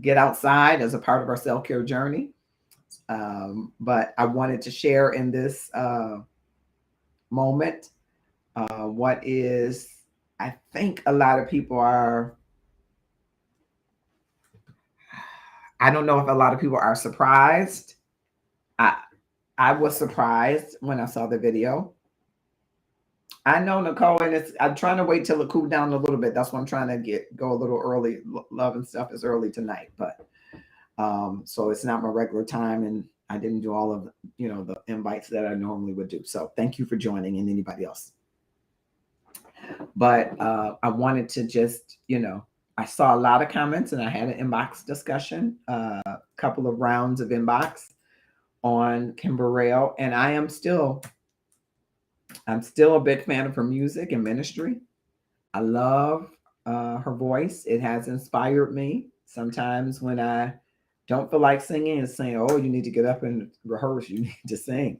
get outside as a part of our self-care journey. But I wanted to share in this moment what is, I think a lot of people are I don't know if a lot of people are surprised. I was surprised when I saw the video. I know, Nicole, and I'm trying to wait till it cool down a little bit. That's why I'm trying to go a little early. Love and Stuff is early tonight, but so it's not my regular time, and I didn't do all of the invites that I normally would do. So thank you for joining, and anybody else. But I wanted to just I saw a lot of comments, and I had an inbox discussion, a couple of rounds of inbox on Kim Burrell, and I'm still a big fan of her music and ministry. I love her voice. It has inspired me. Sometimes when I don't feel like singing and saying, "Oh, you need to get up and rehearse. You need to sing."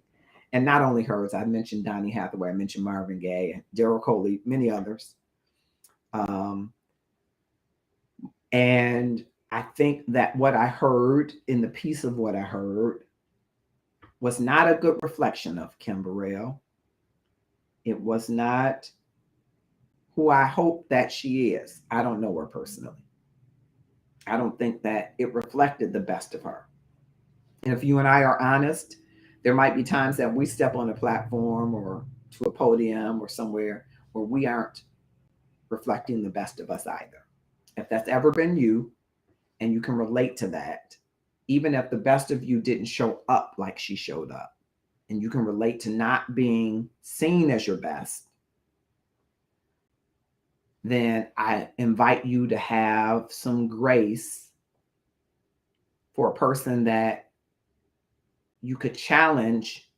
And not only hers, I mentioned Donny Hathaway, I mentioned Marvin Gaye, Daryl Coley, many others. And I think that what I heard in the piece of what I heard was not a good reflection of Kim Burrell. It was not who I hope that she is. I don't know her personally. I don't think that it reflected the best of her. And if you and I are honest, there might be times that we step on a platform or to a podium or somewhere where we aren't reflecting the best of us either. If that's ever been you and you can relate to that, even if the best of you didn't show up like she showed up, and you can relate to not being seen as your best, then I invite you to have some grace for a person that you could challenge,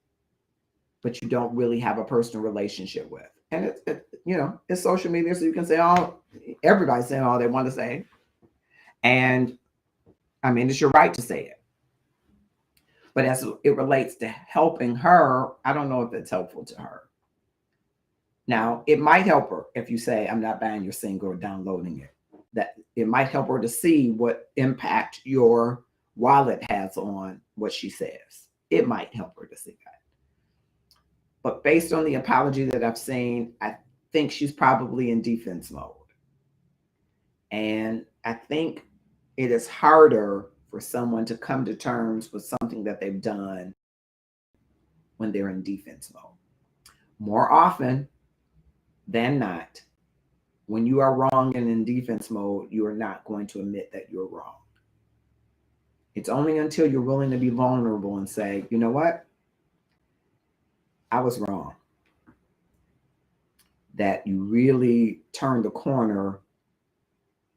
but you don't really have a personal relationship with. And it's social media, so you can say everybody's saying all they want to say. And I mean, it's your right to say it. But as it relates to helping her, I don't know if it's helpful to her. Now, it might help her if you say, "I'm not buying your single or downloading it." That it might help her to see what impact your wallet has on what she says. It might help her to see that. But based on the apology that I've seen, I think she's probably in defense mode. And I think it is harder for someone to come to terms with something that they've done when they're in defense mode. More often than not, when you are wrong and in defense mode, you are not going to admit that you're wrong. It's only until you're willing to be vulnerable and say, "You know what? I was wrong," that you really turn the corner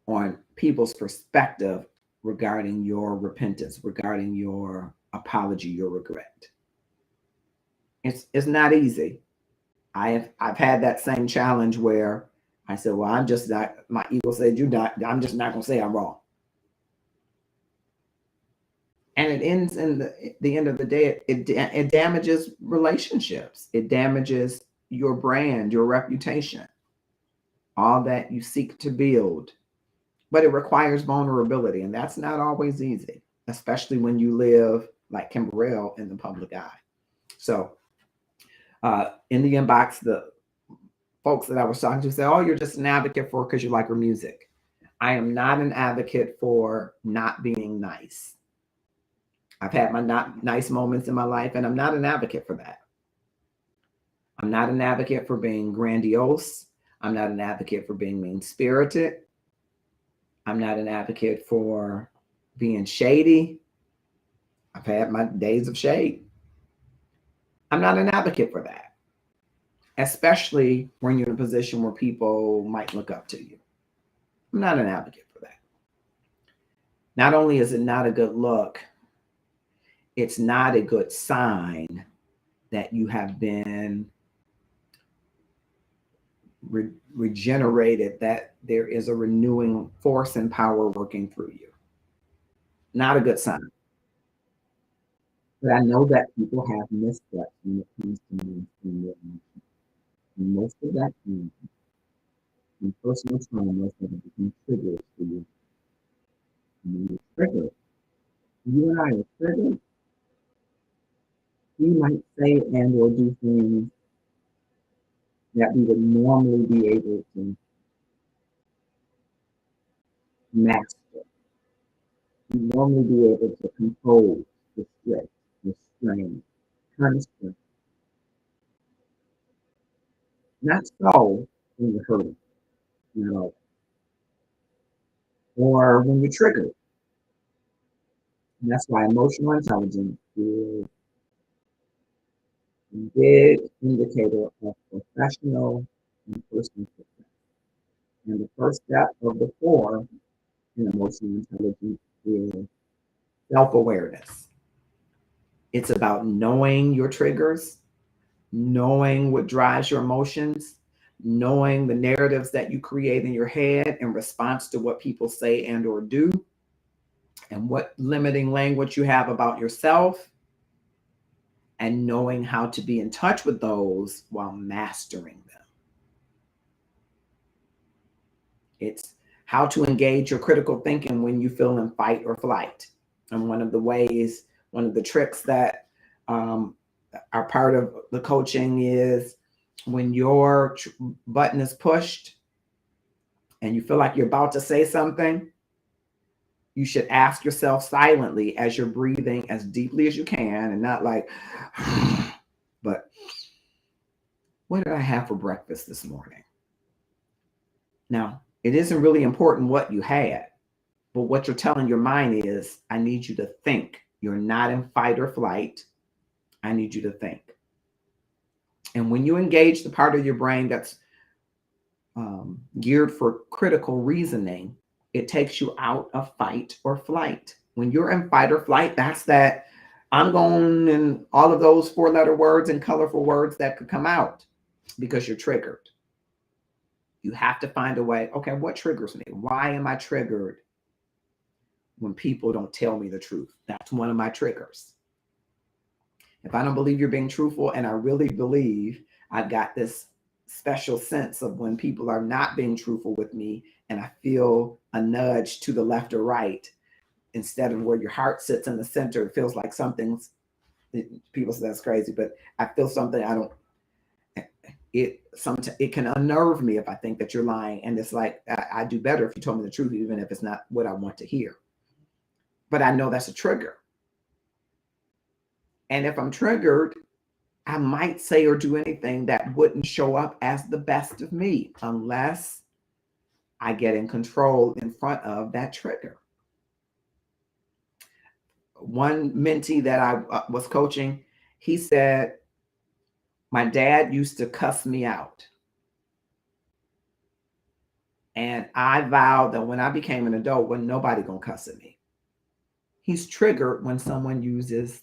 on people's perspective regarding your repentance, regarding your apology, your regret. It's not easy. I've had that same challenge where I said, "Well, I'm just not." My ego said, "You not." I'm just not going to say I'm wrong. And it ends in the end of the day. It damages relationships. It damages your brand, your reputation, all that you seek to build. But it requires vulnerability, and that's not always easy, especially when you live like Kim Burrell in the public eye. So in the inbox, the folks that I was talking to say, "Oh, you're just an advocate for because you like her music." I am not an advocate for not being nice. I've had my not nice moments in my life, and I'm not an advocate for that. I'm not an advocate for being grandiose. I'm not an advocate for being mean-spirited. I'm not an advocate for being shady. I've had my days of shade. I'm not an advocate for that, especially when you're in a position where people might look up to you. I'm not an advocate for that. Not only is it not a good look, it's not a good sign that you have been regenerated, that there is a renewing force and power working through you. Not a good sign. But I know that people have missteps when it comes to mainstream religion. And most of that comes from personal traumas that have become triggers for you. And when you're triggered, you and I are triggered, we might say and or do things that we would normally be able to master. you normally be able to compose, restrict, restrain, constrain. Not so when you're hurting, you know, or when you're triggered. And that's why emotional intelligence is a big indicator of professional and personal success. And the first step of the four in emotional intelligence is self awareness. It's about knowing your triggers, knowing what drives your emotions, knowing the narratives that you create in your head in response to what people say and or do, and what limiting language you have about yourself, and knowing how to be in touch with those while mastering them. It's how to engage your critical thinking when you feel in fight or flight. And one of the ways, one of the tricks that are part of the coaching is when your button is pushed and you feel like you're about to say something, you should ask yourself silently as you're breathing as deeply as you can and not like, but what did I have for breakfast this morning? Now, it isn't really important what you had, but what you're telling your mind is, I need you to think. You're not in fight or flight. I need you to think. And when you engage the part of your brain that's geared for critical reasoning, it takes you out of fight or flight. When you're in fight or flight, that's that I'm going and all of those four-letter words and colorful words that could come out because you're triggered. You have to find a way. Okay, what triggers me? Why am I triggered when people don't tell me the truth? That's one of my triggers. If I don't believe you're being truthful, and I really believe I've got this special sense of when people are not being truthful with me, and I feel a nudge to the left or right, instead of where your heart sits in the center, it feels like something's, people say that's crazy, but I feel something I don't, it can unnerve me if I think that you're lying. And it's like, I do better if you told me the truth, even if it's not what I want to hear. But I know that's a trigger. And if I'm triggered, I might say or do anything that wouldn't show up as the best of me unless I get in control in front of that trigger. One mentee that I was coaching, he said, my dad used to cuss me out. And I vowed that when I became an adult, wasn't nobody gonna cuss at me. He's triggered when someone uses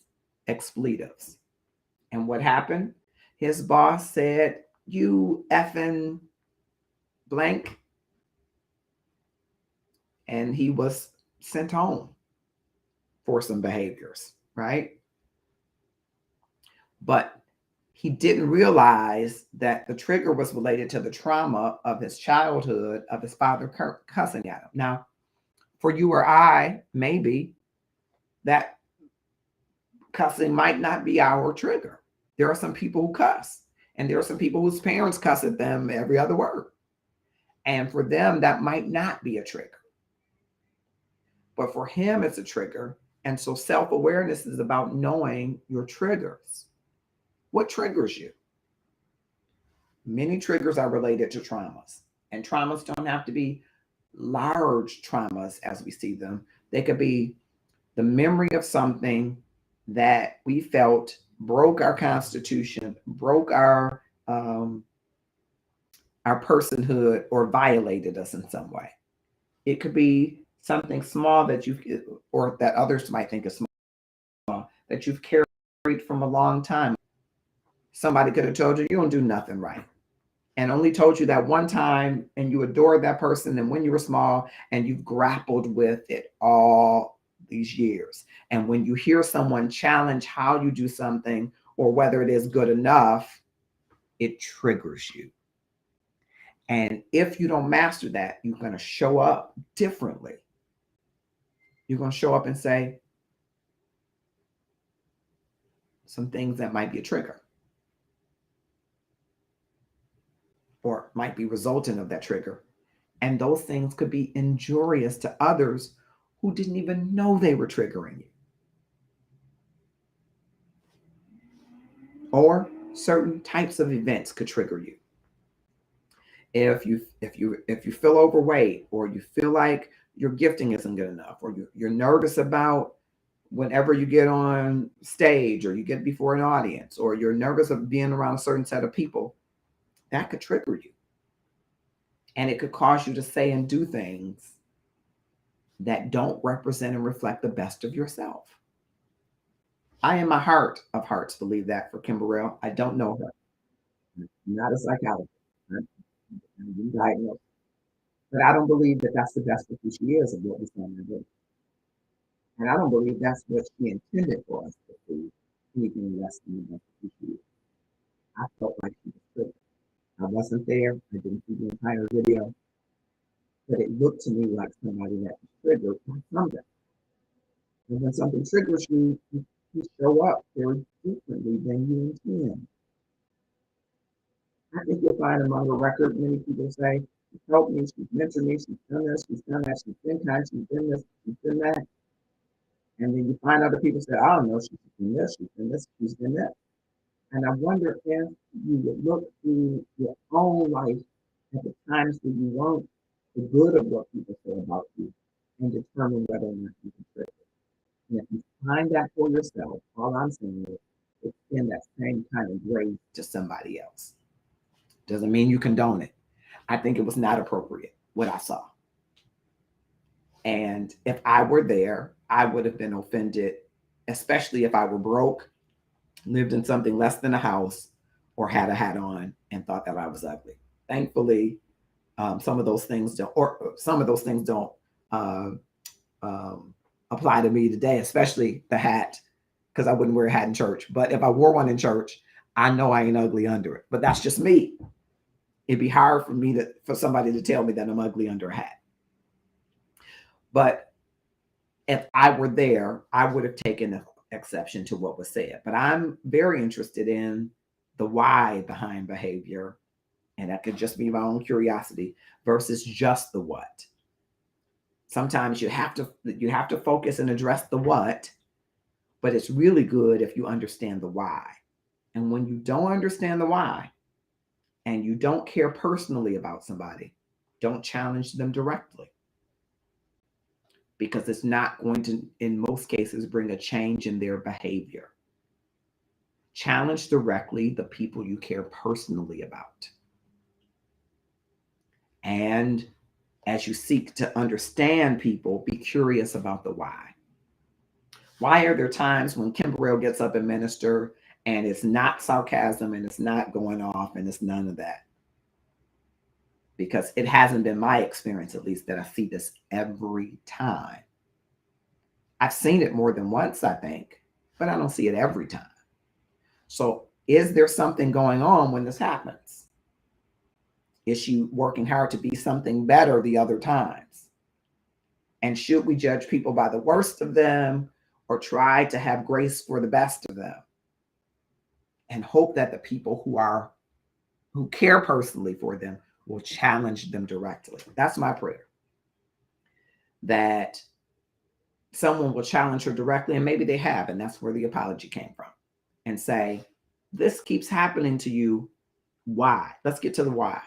expletives. And what happened? His boss said, you effing blank. And he was sent home for some behaviors, right? But he didn't realize that the trigger was related to the trauma of his childhood, of his father cussing at him. Now, for you or I, maybe that cussing might not be our trigger. There are some people who cuss, and there are some people whose parents cuss at them every other word. And for them, that might not be a trigger. But for him, it's a trigger. And so self-awareness is about knowing your triggers. What triggers you? Many triggers are related to traumas. And traumas don't have to be large traumas as we see them. They could be the memory of something that we felt broke our constitution, broke our personhood, or violated us in some way. It could be something small that you, or that others might think is small, that you've carried from a long time. Somebody could have told you, you don't do nothing right. And only told you that one time, and you adored that person and when you were small, and you've grappled with it all these years. And when you hear someone challenge how you do something or whether it is good enough, it triggers you. And if you don't master that, you're going to show up differently. You're going to show up and say some things that might be a trigger or might be resultant of that trigger. And those things could be injurious to others who didn't even know they were triggering you. Or certain types of events could trigger you. If you feel overweight, or you feel like your gifting isn't good enough, or you're nervous about whenever you get on stage, or you get before an audience, or you're nervous of being around a certain set of people, that could trigger you. And it could cause you to say and do things that don't represent and reflect the best of yourself. I, in my heart of hearts, believe that for Kim Burrell. I don't know her. I'm not a psychologist. I'm been diagnosed. But I don't believe that that's the best of who she is and what we're trying to do. And I don't believe that's what she intended for us to do, anything less than the best of who she is. I felt like she was triggered. I wasn't there. I didn't see the entire video. But it looked to me like somebody that was triggered by something. And when something triggers you, you show up very differently than you intend. I think you'll find among the record, many people say, she's helped me, she's mentored me, she's done this, she's done that, she's been kind, she's been this, she's been that. And then you find other people say, I don't know, she's been this, she's been this, she's been that. And I wonder if you would look through your own life at the times when you weren't the good of what people say about you and determine whether or not you can trigger. And if you find that for yourself, all I'm saying is extend that same kind of grace to somebody else. Doesn't mean you condone it. I think it was not appropriate, what I saw. And if I were there, I would have been offended, especially if I were broke, lived in something less than a house, or had a hat on and thought that I was ugly. Thankfully, some of those things don't apply to me today, especially the hat, because I wouldn't wear a hat in church. But if I wore one in church, I know I ain't ugly under it. But that's just me. It'd be hard for somebody to tell me that I'm ugly under a hat. But if I were there, I would have taken exception to what was said. But I'm very interested in the why behind behavior, and that could just be my own curiosity versus just the what. Sometimes you have to focus and address the what, but it's really good if you understand the why. And when you don't understand the why, and you don't care personally about somebody, don't challenge them directly. Because it's not going to, in most cases, bring a change in their behavior. Challenge directly the people you care personally about. And as you seek to understand people, be curious about the why. Why are there times when Kim Burrell gets up and minister and it's not sarcasm and it's not going off and it's none of that? Because it hasn't been my experience, at least, that I see this every time. I've seen it more than once, I think, but I don't see it every time. So is there something going on when this happens? Is she working hard to be something better the other times? And should we judge people by the worst of them or try to have grace for the best of them and hope that the people who care personally for them will challenge them directly? That's my prayer. That someone will challenge her directly, and maybe they have, and that's where the apology came from, and say, this keeps happening to you. Why? Let's get to the why.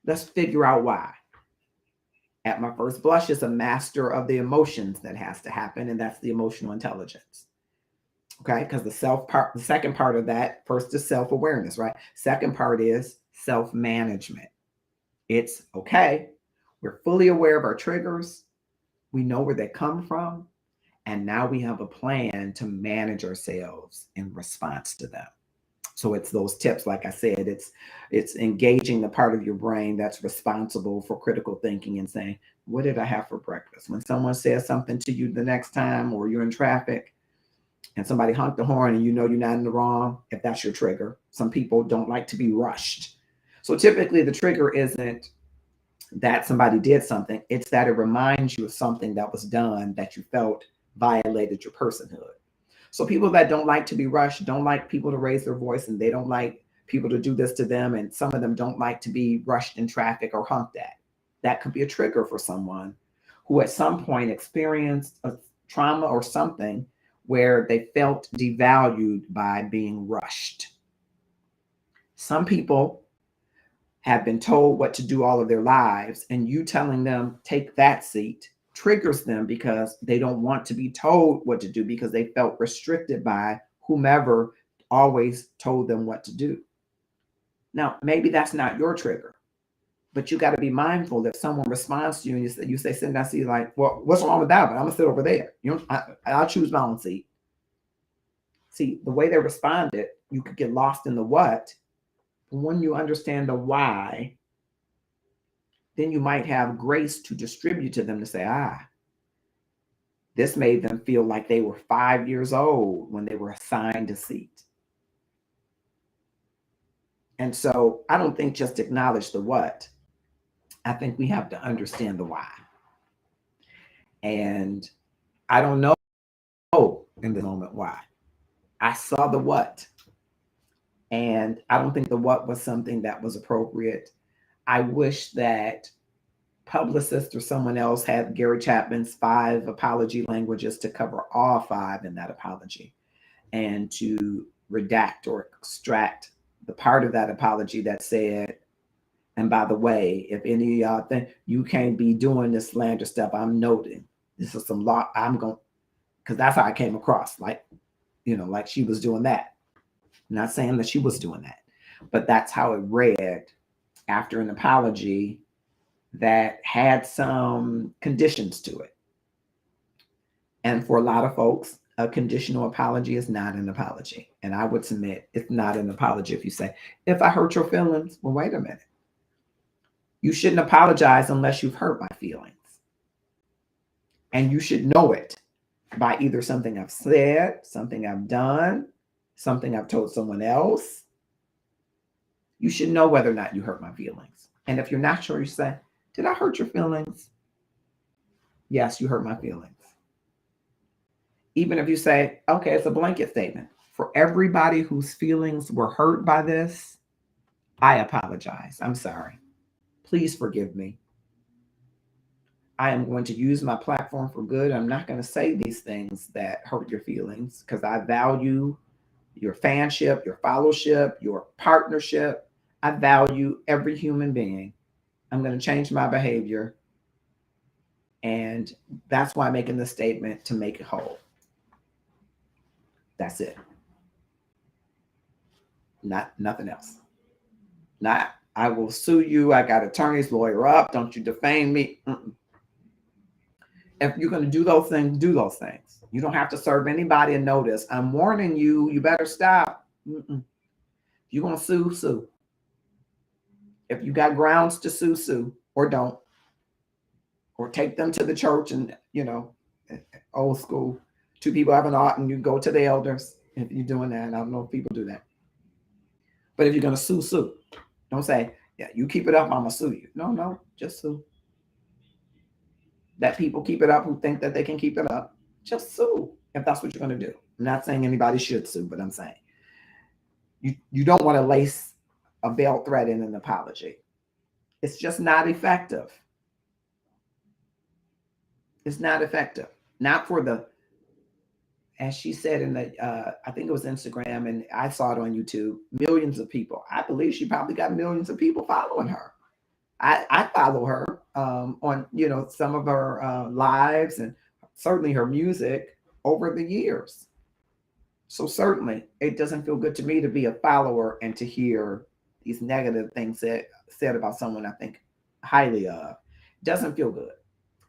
Let's figure out why. At my first blush, it's a master of the emotions that has to happen, and that's the emotional intelligence. Okay, because the second part of that, first is self-awareness, right? Second part is self-management. It's okay, we're fully aware of our triggers, we know where they come from, and now we have a plan to manage ourselves in response to them. So it's those tips, like I said, it's engaging the part of your brain that's responsible for critical thinking and saying, what did I have for breakfast? When someone says something to you the next time, or you're in traffic and somebody honked the horn and you know you're not in the wrong, if that's your trigger. Some people don't like to be rushed. So typically the trigger isn't that somebody did something, it's that it reminds you of something that was done that you felt violated your personhood. So people that don't like to be rushed, don't like people to raise their voice, and they don't like people to do this to them, and some of them don't like to be rushed in traffic or honked at. That could be a trigger for someone who at some point experienced a trauma or something where they felt devalued by being rushed. Some people have been told what to do all of their lives, and you telling them take that seat triggers them because they don't want to be told what to do because they felt restricted by whomever always told them what to do. Now, maybe that's not your trigger, but you got to be mindful if someone responds to you and you say, sit down, see, like, well, what's wrong with that? But I'm gonna sit over there. You know, I'll choose my own seat. See, the way they responded, you could get lost in the what. But when you understand the why, then you might have grace to distribute to them to say, this made them feel like they were 5 years old when they were assigned a seat. And so I don't think just acknowledge the what. I think we have to understand the why. And I don't know in the moment why. I saw the what. And I don't think the what was something that was appropriate. I wish that publicist or someone else had Gary Chapman's 5 apology languages to cover all 5 in that apology and to redact or extract the part of that apology that said, and by the way, if any of y'all think you can't be doing this slander stuff, I'm noting this is some law. I'm going, because that's how I came across, like, like she was doing that. I'm not saying that she was doing that, but that's how it read after an apology that had some conditions to it. And for a lot of folks, a conditional apology is not an apology. And I would submit it's not an apology if you say, if I hurt your feelings, well, wait a minute. You shouldn't apologize unless you've hurt my feelings. And you should know it by either something I've said, something I've done, something I've told someone else. You should know whether or not you hurt my feelings. And if you're not sure, you say, did I hurt your feelings? Yes, you hurt my feelings. Even if you say, okay, it's a blanket statement. For everybody whose feelings were hurt by this, I apologize. I'm sorry. Please forgive me. I am going to use my platform for good. I'm not going to say these things that hurt your feelings because I value your fanship, your followership, your partnership. I value every human being. I'm going to change my behavior. And that's why I'm making this statement to make it whole. That's it. Nothing else. Not, I will sue you. I got attorneys, lawyer up. Don't you defame me. If you're going to do those things, do those things. You don't have to serve anybody a notice. I'm warning you, you better stop. If you're going to sue, sue. If you got grounds to sue, sue, or don't. Or take them to the church and, old school. 2 people have an ought and you go to the elders if you're doing that. I don't know if people do that. But if you're going to sue, sue. Don't say, yeah, you keep it up, I'm going to sue you. No, just sue. That people keep it up who think that they can keep it up. Just sue if that's what you're going to do. I'm not saying anybody should sue, but I'm saying you don't want to lace a veiled threat in an apology. It's just not effective. It's not effective. Not for the, as she said in the, I think it was Instagram and I saw it on YouTube, millions of people. I believe she probably got millions of people following her. I follow her on, some of her lives and certainly her music over the years. So certainly it doesn't feel good to me to be a follower and to hear these negative things said about someone I think highly of. It doesn't feel good.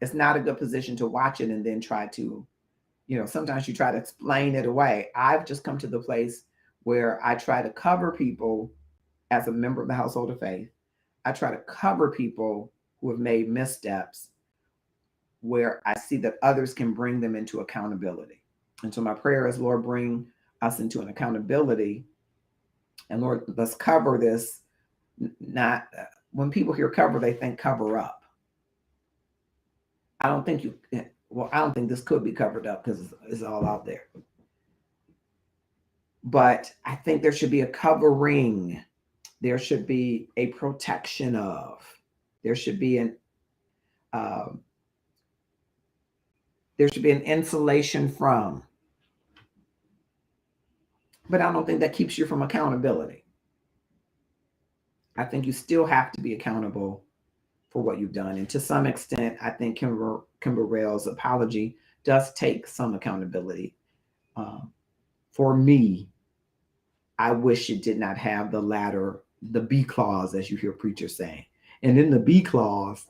It's not a good position to watch it and then try to, sometimes you try to explain it away. I've just come to the place where I try to cover people as a member of the household of faith. I try to cover people who have made missteps where I see that others can bring them into accountability. And so my prayer is, Lord, bring us into an accountability. And Lord, let's cover this. Not when people hear cover, they think cover up. I don't think this could be covered up because it's all out there. But I think there should be a covering. There should be a protection of. There should be There should be an insulation from. But I don't think that keeps you from accountability. I think you still have to be accountable for what you've done. And to some extent, I think Kim Burrell's apology does take some accountability. For me, I wish it did not have the latter, the B clause, as you hear preachers saying. And in the B clause,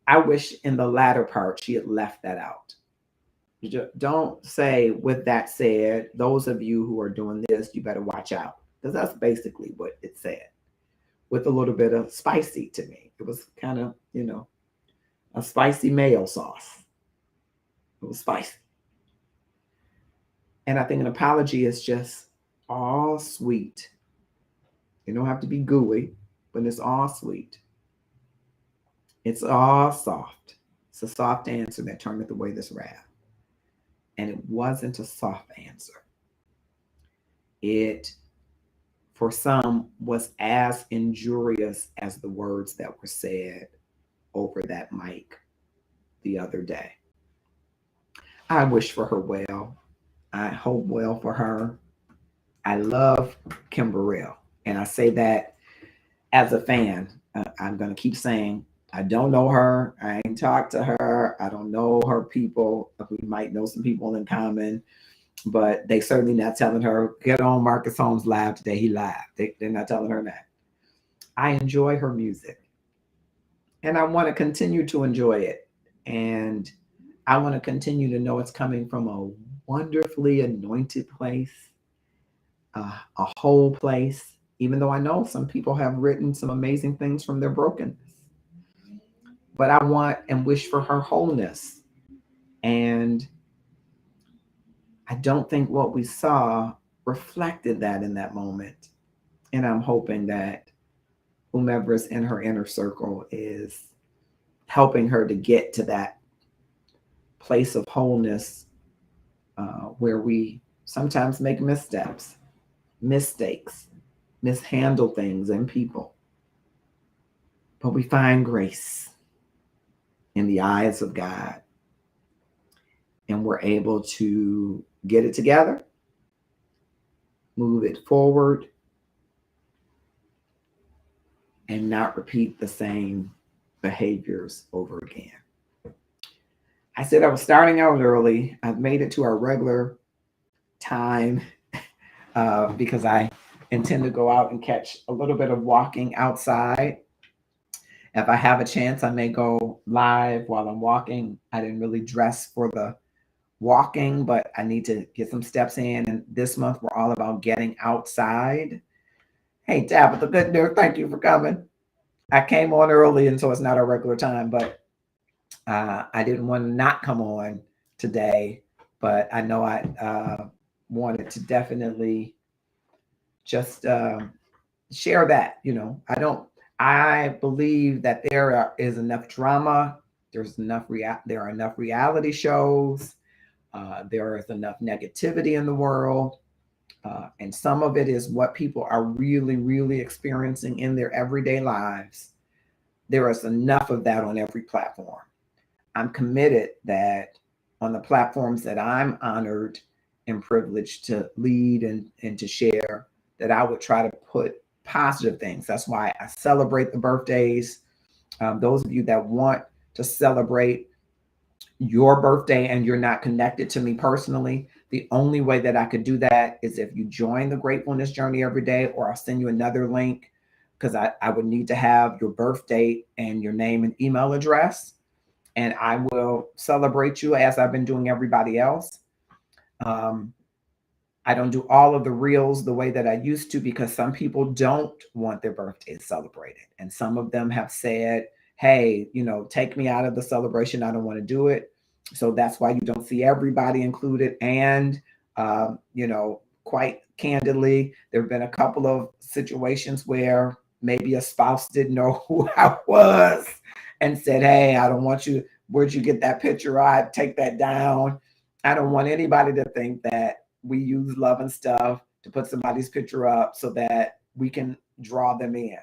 I wish in the latter part she had left that out. Don't say, with that said, those of you who are doing this, you better watch out. Because that's basically what it said, with a little bit of spicy to me. It was kind of, a spicy mayo sauce. It was spicy. And I think an apology is just all sweet. You don't have to be gooey, but it's all sweet. It's all soft. It's a soft answer that turneth away this wrath. And it wasn't a soft answer. It, for some, was as injurious as the words that were said over that mic the other day. I wish for her well. I hope well for her. I love Kim Burrell. And I say that as a fan. I'm going to keep saying, I don't know her. I ain't talked to her. I don't know her people. We might know some people in common, but they certainly not telling her, get on Marcus Holmes live today. He live. They're not telling her that. I enjoy her music, and I want to continue to enjoy it. And I want to continue to know it's coming from a wonderfully anointed place, a whole place, even though I know some people have written some amazing things from their brokenness. But I want and wish for her wholeness. And I don't think what we saw reflected that in that moment. And I'm hoping that whomever is in her inner circle is helping her to get to that place of wholeness, where we sometimes make missteps, mistakes, mishandle things and people. But we find grace in the eyes of God. And we're able to get it together, move it forward, and not repeat the same behaviors over again. I said I was starting out early. I've made it to our regular time because I intend to go out and catch a little bit of walking outside. If I have a chance, I may go live while I'm walking. I didn't really dress for the walking, but I need to get some steps in. And this month, we're all about getting outside. Hey, Tabitha, good news. Thank you for coming. I came on early, and so it's not our regular time, but I didn't want to not come on today. But I know I wanted to definitely just share that. I believe that there is enough drama. There are enough reality shows. There is enough negativity in the world. And some of it is what people are really, really experiencing in their everyday lives. There is enough of that on every platform. I'm committed that on the platforms that I'm honored and privileged to lead and to share, that I would try to put positive things. That's why I celebrate the birthdays. Those of you that want to celebrate your birthday and you're not connected to me personally, the only way that I could do that is if you join the Gratefulness Journey every day, or I'll send you another link, because I would need to have your birth date and your name and email address, and I will celebrate you as I've been doing everybody else. I don't do all of the reels the way that I used to, because some people don't want their birthdays celebrated. And some of them have said, hey, take me out of the celebration. I don't want to do it. So that's why you don't see everybody included. And, quite candidly, there have been a couple of situations where maybe a spouse didn't know who I was and said, hey, I don't want you. Where'd you get that picture? I'd take that down. I don't want anybody to think that we use Love and Stuff to put somebody's picture up so that we can draw them in.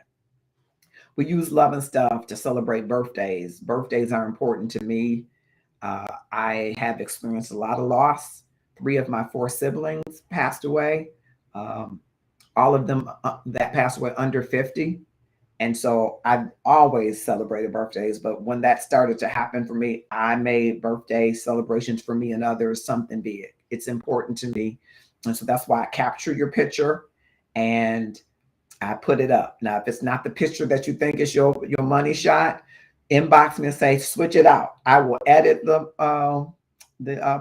We use Love and Stuff to celebrate birthdays. Birthdays are important to me. I have experienced a lot of loss. 3 of my 4 siblings passed away. Um, all of them that passed away under 50. And so I've always celebrated birthdays. But when that started to happen for me, I made birthday celebrations for me and others something big. It's important to me. And so that's why I capture your picture and I put it up. Now, if it's not the picture that you think is your money shot, inbox me and say switch it out. I will edit the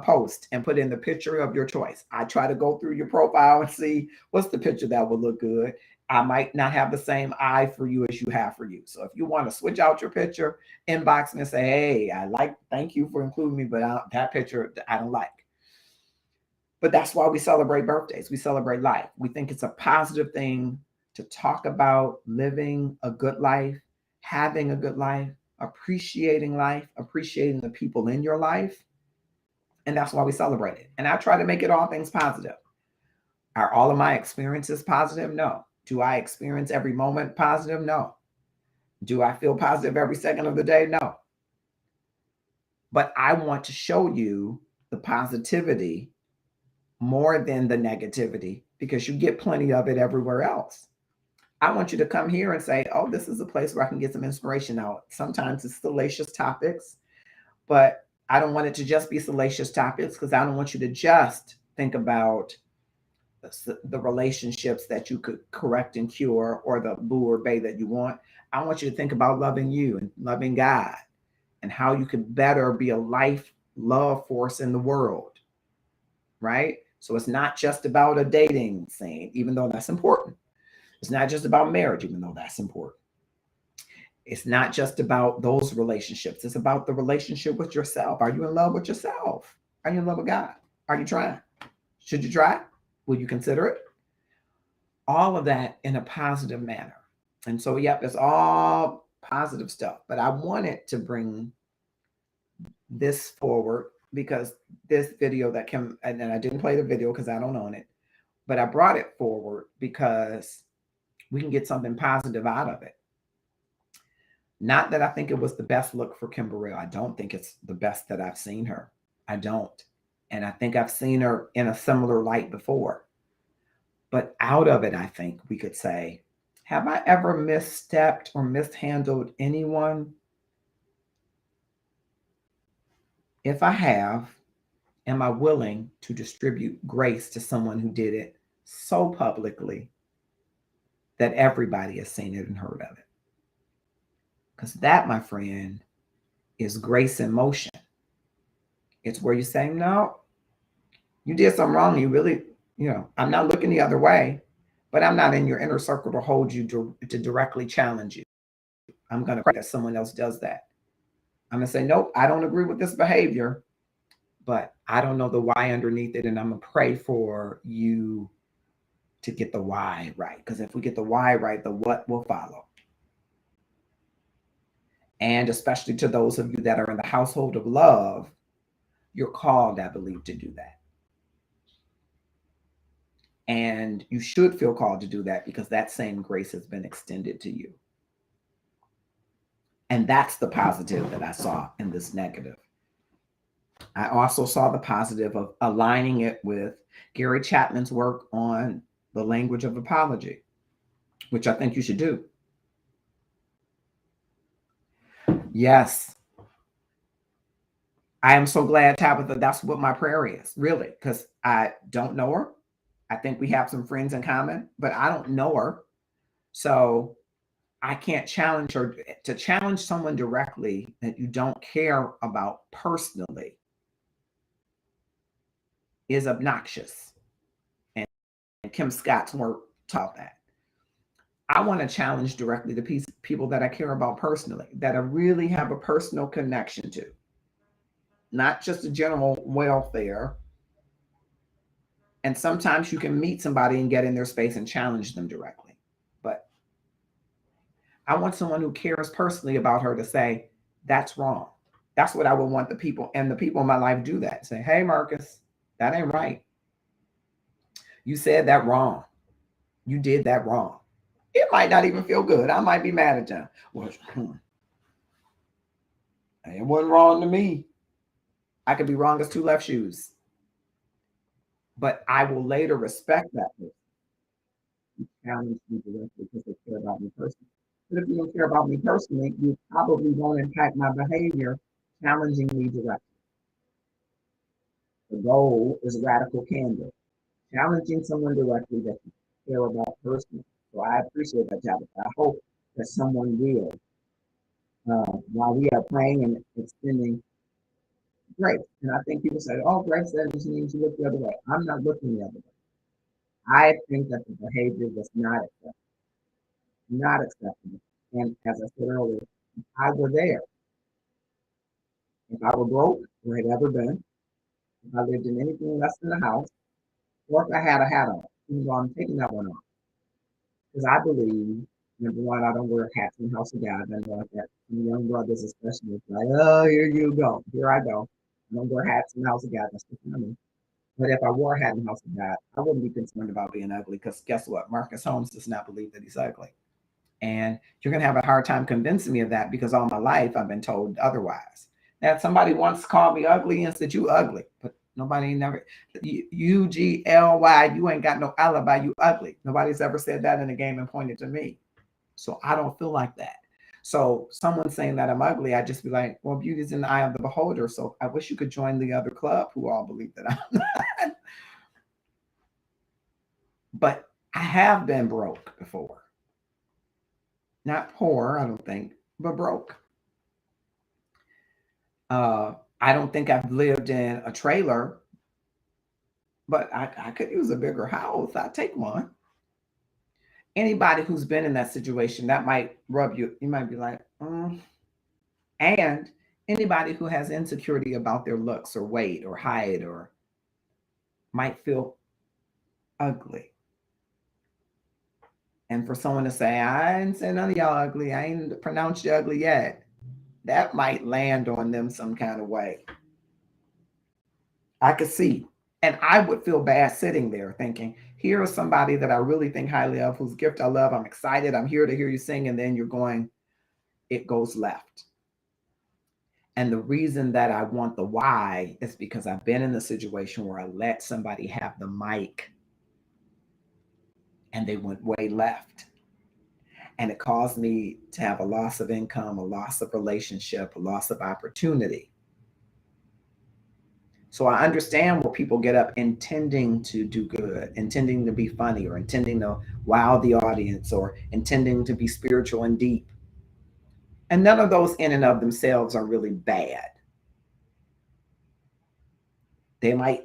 post and put in the picture of your choice. I try to go through your profile and see what's the picture that would look good. I might not have the same eye for you as you have for you. So if you want to switch out your picture, inbox me and say, hey, thank you for including me, but that picture I don't like. But that's why we celebrate birthdays. We celebrate life. We think it's a positive thing to talk about living a good life, having a good life, appreciating the people in your life. And that's why we celebrate it. And I try to make it all things positive. Are all of my experiences positive? No. Do I experience every moment positive? No. Do I feel positive every second of the day? No. But I want to show you the positivity more than the negativity because you get plenty of it everywhere else. I want you to come here and say, oh, this is a place where I can get some inspiration out. Sometimes it's salacious topics, but I don't want it to just be salacious topics because I don't want you to just think about the relationships that you could correct and cure or the boo or bae that you want. I want you to think about loving you and loving God and how you could better be a life love force in the world, right? So it's not just about a dating scene, even though that's important. It's not just about marriage, even though that's important. It's not just about those relationships. It's about the relationship with yourself. Are you in love with yourself? Are you in love with God? Are you trying? Should you try? Will you consider it? All of that in a positive manner. And so, yep, it's all positive stuff. But I wanted to bring this forward because this video that Kim, and then I didn't play the video because I don't own it, but I brought it forward because we can get something positive out of it. Not that I think it was the best look for Kim Burrell. I don't think it's the best that I've seen her. I don't. And I think I've seen her in a similar light before. But out of it, I think we could say, have I ever misstepped or mishandled anyone? If I have, am I willing to distribute grace to someone who did it so publicly that everybody has seen it and heard of it? Because that, my friend, is grace in motion. It's where you say, no, you did something wrong. You really, I'm not looking the other way, but I'm not in your inner circle to hold you to directly challenge you. I'm going to pray that someone else does that. I'm going to say, nope, I don't agree with this behavior, but I don't know the why underneath it. And I'm going to pray for you to get the why right. Because if we get the why right, the what will follow. And especially to those of you that are in the household of love, you're called, I believe, to do that. And you should feel called to do that because that same grace has been extended to you. And that's the positive that I saw in this negative. I also saw the positive of aligning it with Gary Chapman's work on the language of apology, which I think you should do. Yes. I am so glad, Tabitha, that's what my prayer is, really, because I don't know her. I think we have some friends in common, but I don't know her. So I can't challenge her. To challenge someone directly that you don't care about personally is obnoxious. And Kim Scott's work taught that. I want to challenge directly the people that I care about personally, that I really have a personal connection to, not just a general welfare. And sometimes you can meet somebody and get in their space and challenge them directly. But I want someone who cares personally about her to say, that's wrong. That's what I would want the people, and the people in my life do that. Say, hey, Marcus, that ain't right. You said that wrong. You did that wrong. It might not even feel good. I might be mad at them. Well, it wasn't wrong to me. I could be wrong as two left shoes. But I will later respect that person who challenged me directly because they care about me personally. But if you don't care about me personally, you probably won't impact my behavior challenging me directly. The goal is radical candor, challenging someone directly that you care about personally. So I appreciate that, Tabitha. I hope that someone will, while we are praying and extending grace. And I think people say, oh, grace, that just means you look the other way. I'm not looking the other way. I think that the behavior was not acceptable, not acceptable. And as I said earlier, if I were there, if I were broke or had ever been, if I lived in anything less than a house, or if I had a hat on, even though I'm taking that one off. Because I believe, number one, I don't wear hats in the house of God. I know that some young brothers, especially, it's like, oh, here you go. Here I go. I don't wear hats in the house of God. That's just me. But if I wore a hat in the house of God, I wouldn't be concerned about being ugly because guess what? Marcus Holmes does not believe that he's ugly. And you're going to have a hard time convincing me of that because all my life I've been told otherwise. That somebody once called me ugly and said, you ugly. But nobody never, UGLY, you ain't got no alibi, you ugly. Nobody's ever said that in a game and pointed to me. So I don't feel like that. So someone saying that I'm ugly, I just be like, well, beauty's in the eye of the beholder. So I wish you could join the other club who all believe that I'm not. But I have been broke before. Not poor, I don't think, but broke. I don't think I've lived in a trailer, but I could use a bigger house. I'd take one. Anybody who's been in that situation, that might rub you. You might be like, And anybody who has insecurity about their looks or weight or height or might feel ugly. And for someone to say, I ain't say none of y'all ugly, I ain't pronounced you ugly yet, that might land on them some kind of way. I could see. And I would feel bad sitting there thinking, here is somebody that I really think highly of, whose gift I love. I'm excited. I'm here to hear you sing. And then you're going, it goes left. And the reason that I want the why is because I've been in the situation where I let somebody have the mic and they went way left. And it caused me to have a loss of income, a loss of relationship, a loss of opportunity. So I understand where people get up intending to do good, intending to be funny, or intending to wow the audience, or intending to be spiritual and deep. And none of those in and of themselves are really bad. They might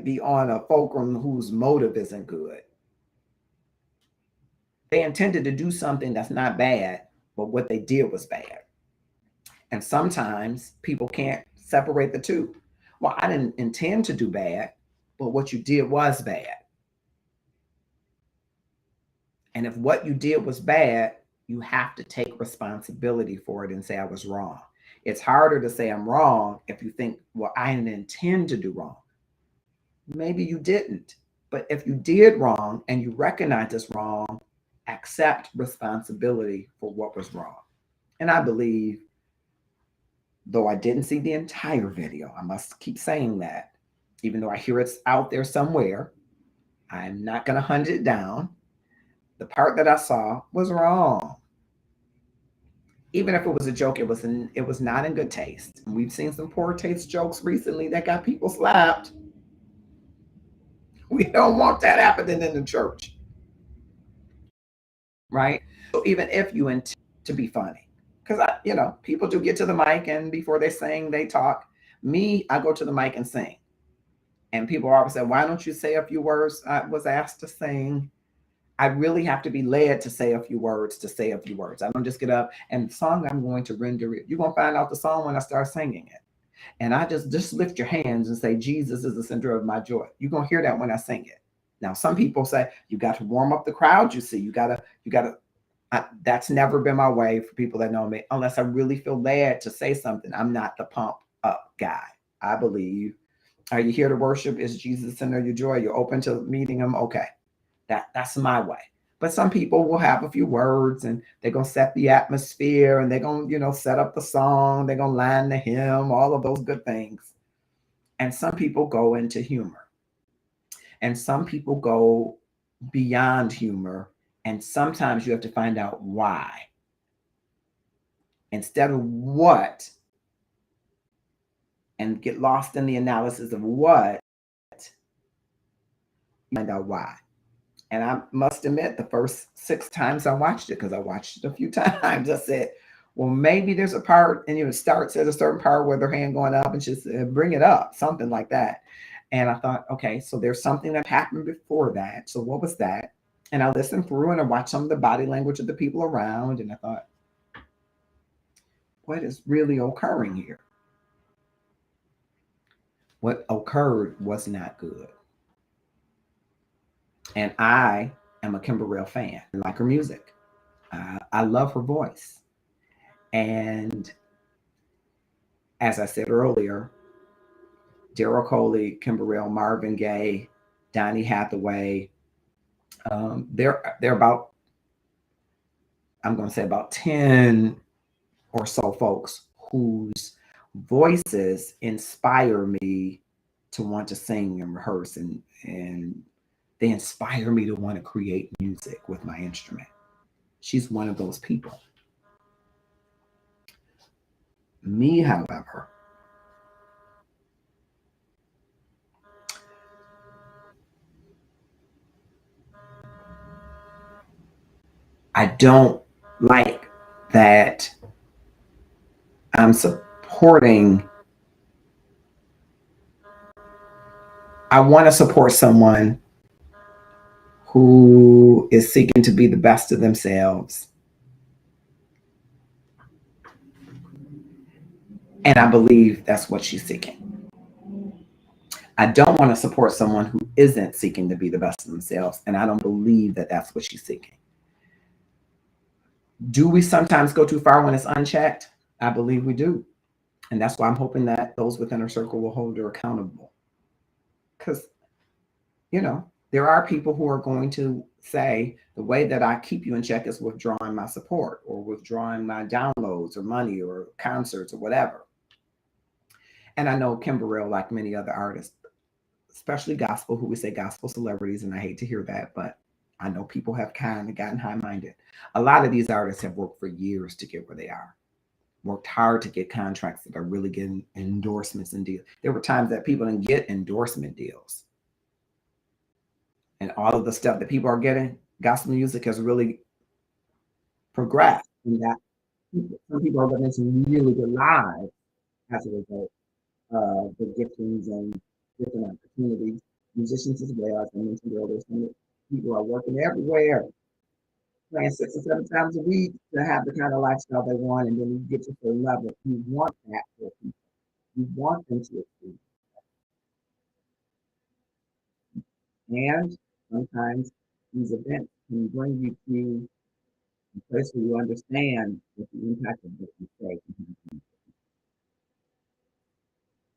be on a fulcrum whose motive isn't good. They intended to do something that's not bad, but what they did was bad. And sometimes people can't separate the two. Well, I didn't intend to do bad, but what you did was bad. And if what you did was bad, you have to take responsibility for it and say, I was wrong. It's harder to say I'm wrong if you think, well, I didn't intend to do wrong. Maybe you didn't. But if you did wrong and you recognize it's wrong, accept responsibility for what was wrong. And I believe, though I didn't see the entire video, I must keep saying that, even though I hear it's out there somewhere, I'm not going to hunt it down. The part that I saw was wrong. Even if it was a joke, it was not in good taste. And we've seen some poor taste jokes recently that got people slapped. We don't want that happening in the church. Right? So even if you intend to be funny, because people do get to the mic and before they sing, they talk. Me, I go to the mic and sing. And people always say, why don't you say a few words? I was asked to sing. I really have to be led to say a few words I don't just get up and the song I'm going to render it. You're going to find out the song when I start singing it. And I just lift your hands and say, Jesus is the center of my joy. You're going to hear that when I sing it. Now, some people say, you got to warm up the crowd. You see, that's never been my way for people that know me, unless I really feel led to say something. I'm not the pump up guy. I believe, are you here to worship? Is Jesus the center of your joy? You're open to meeting him? Okay. That's my way. But some people will have a few words and they're going to set the atmosphere and they're going to, set up the song, they're going to line the hymn, all of those good things. And some people go into humor. And some people go beyond humor. And sometimes you have to find out why. Instead of what, and get lost in the analysis of what, you find out why. And I must admit, the first 6 times I watched it, because I watched it a few times, I said, well, maybe there's a part, and it starts at a certain part where their hand going up and just bring it up, something like that. And I thought, okay, so there's something that happened before that. So what was that? And I listened through and I watched some of the body language of the people around, and I thought, what is really occurring here? What occurred was not good. And I am a Kim Burrell fan. I like her music. I love her voice. And as I said earlier, Daryl Coley, Kim Burrell, Marvin Gaye, Donny Hathaway, they're about, I'm going to say about 10 or so folks whose voices inspire me to want to sing and rehearse, and they inspire me to want to create music with my instrument. She's one of those people. Me, however, I don't like that I'm supporting, I want to support someone who is seeking to be the best of themselves. And I believe that's what she's seeking. I don't want to support someone who isn't seeking to be the best of themselves. And I don't believe that that's what she's seeking. Do we sometimes go too far when it's unchecked? I believe we do. And that's why I'm hoping that those within her circle will hold her accountable. Because, there are people who are going to say the way that I keep you in check is withdrawing my support or withdrawing my downloads or money or concerts or whatever. And I know Kim Burrell, like many other artists, especially gospel, who we say gospel celebrities, and I hate to hear that, but I know people have kind of gotten high-minded. A lot of these artists have worked for years to get where they are, worked hard to get contracts that are really getting endorsements and deals. There were times that people didn't get endorsement deals. And all of the stuff that people are getting, gospel music has really progressed in that some people are living some really good lives as a result of the giftings and different opportunities. Musicians as well, as I mentioned earlier, some people are working everywhere, playing 6 or 7 times a week to have the kind of lifestyle they want, and then you get to a level you want that for people. You want them to achieve. And sometimes these events can bring you to a place where you understand what the impact of what you say can have.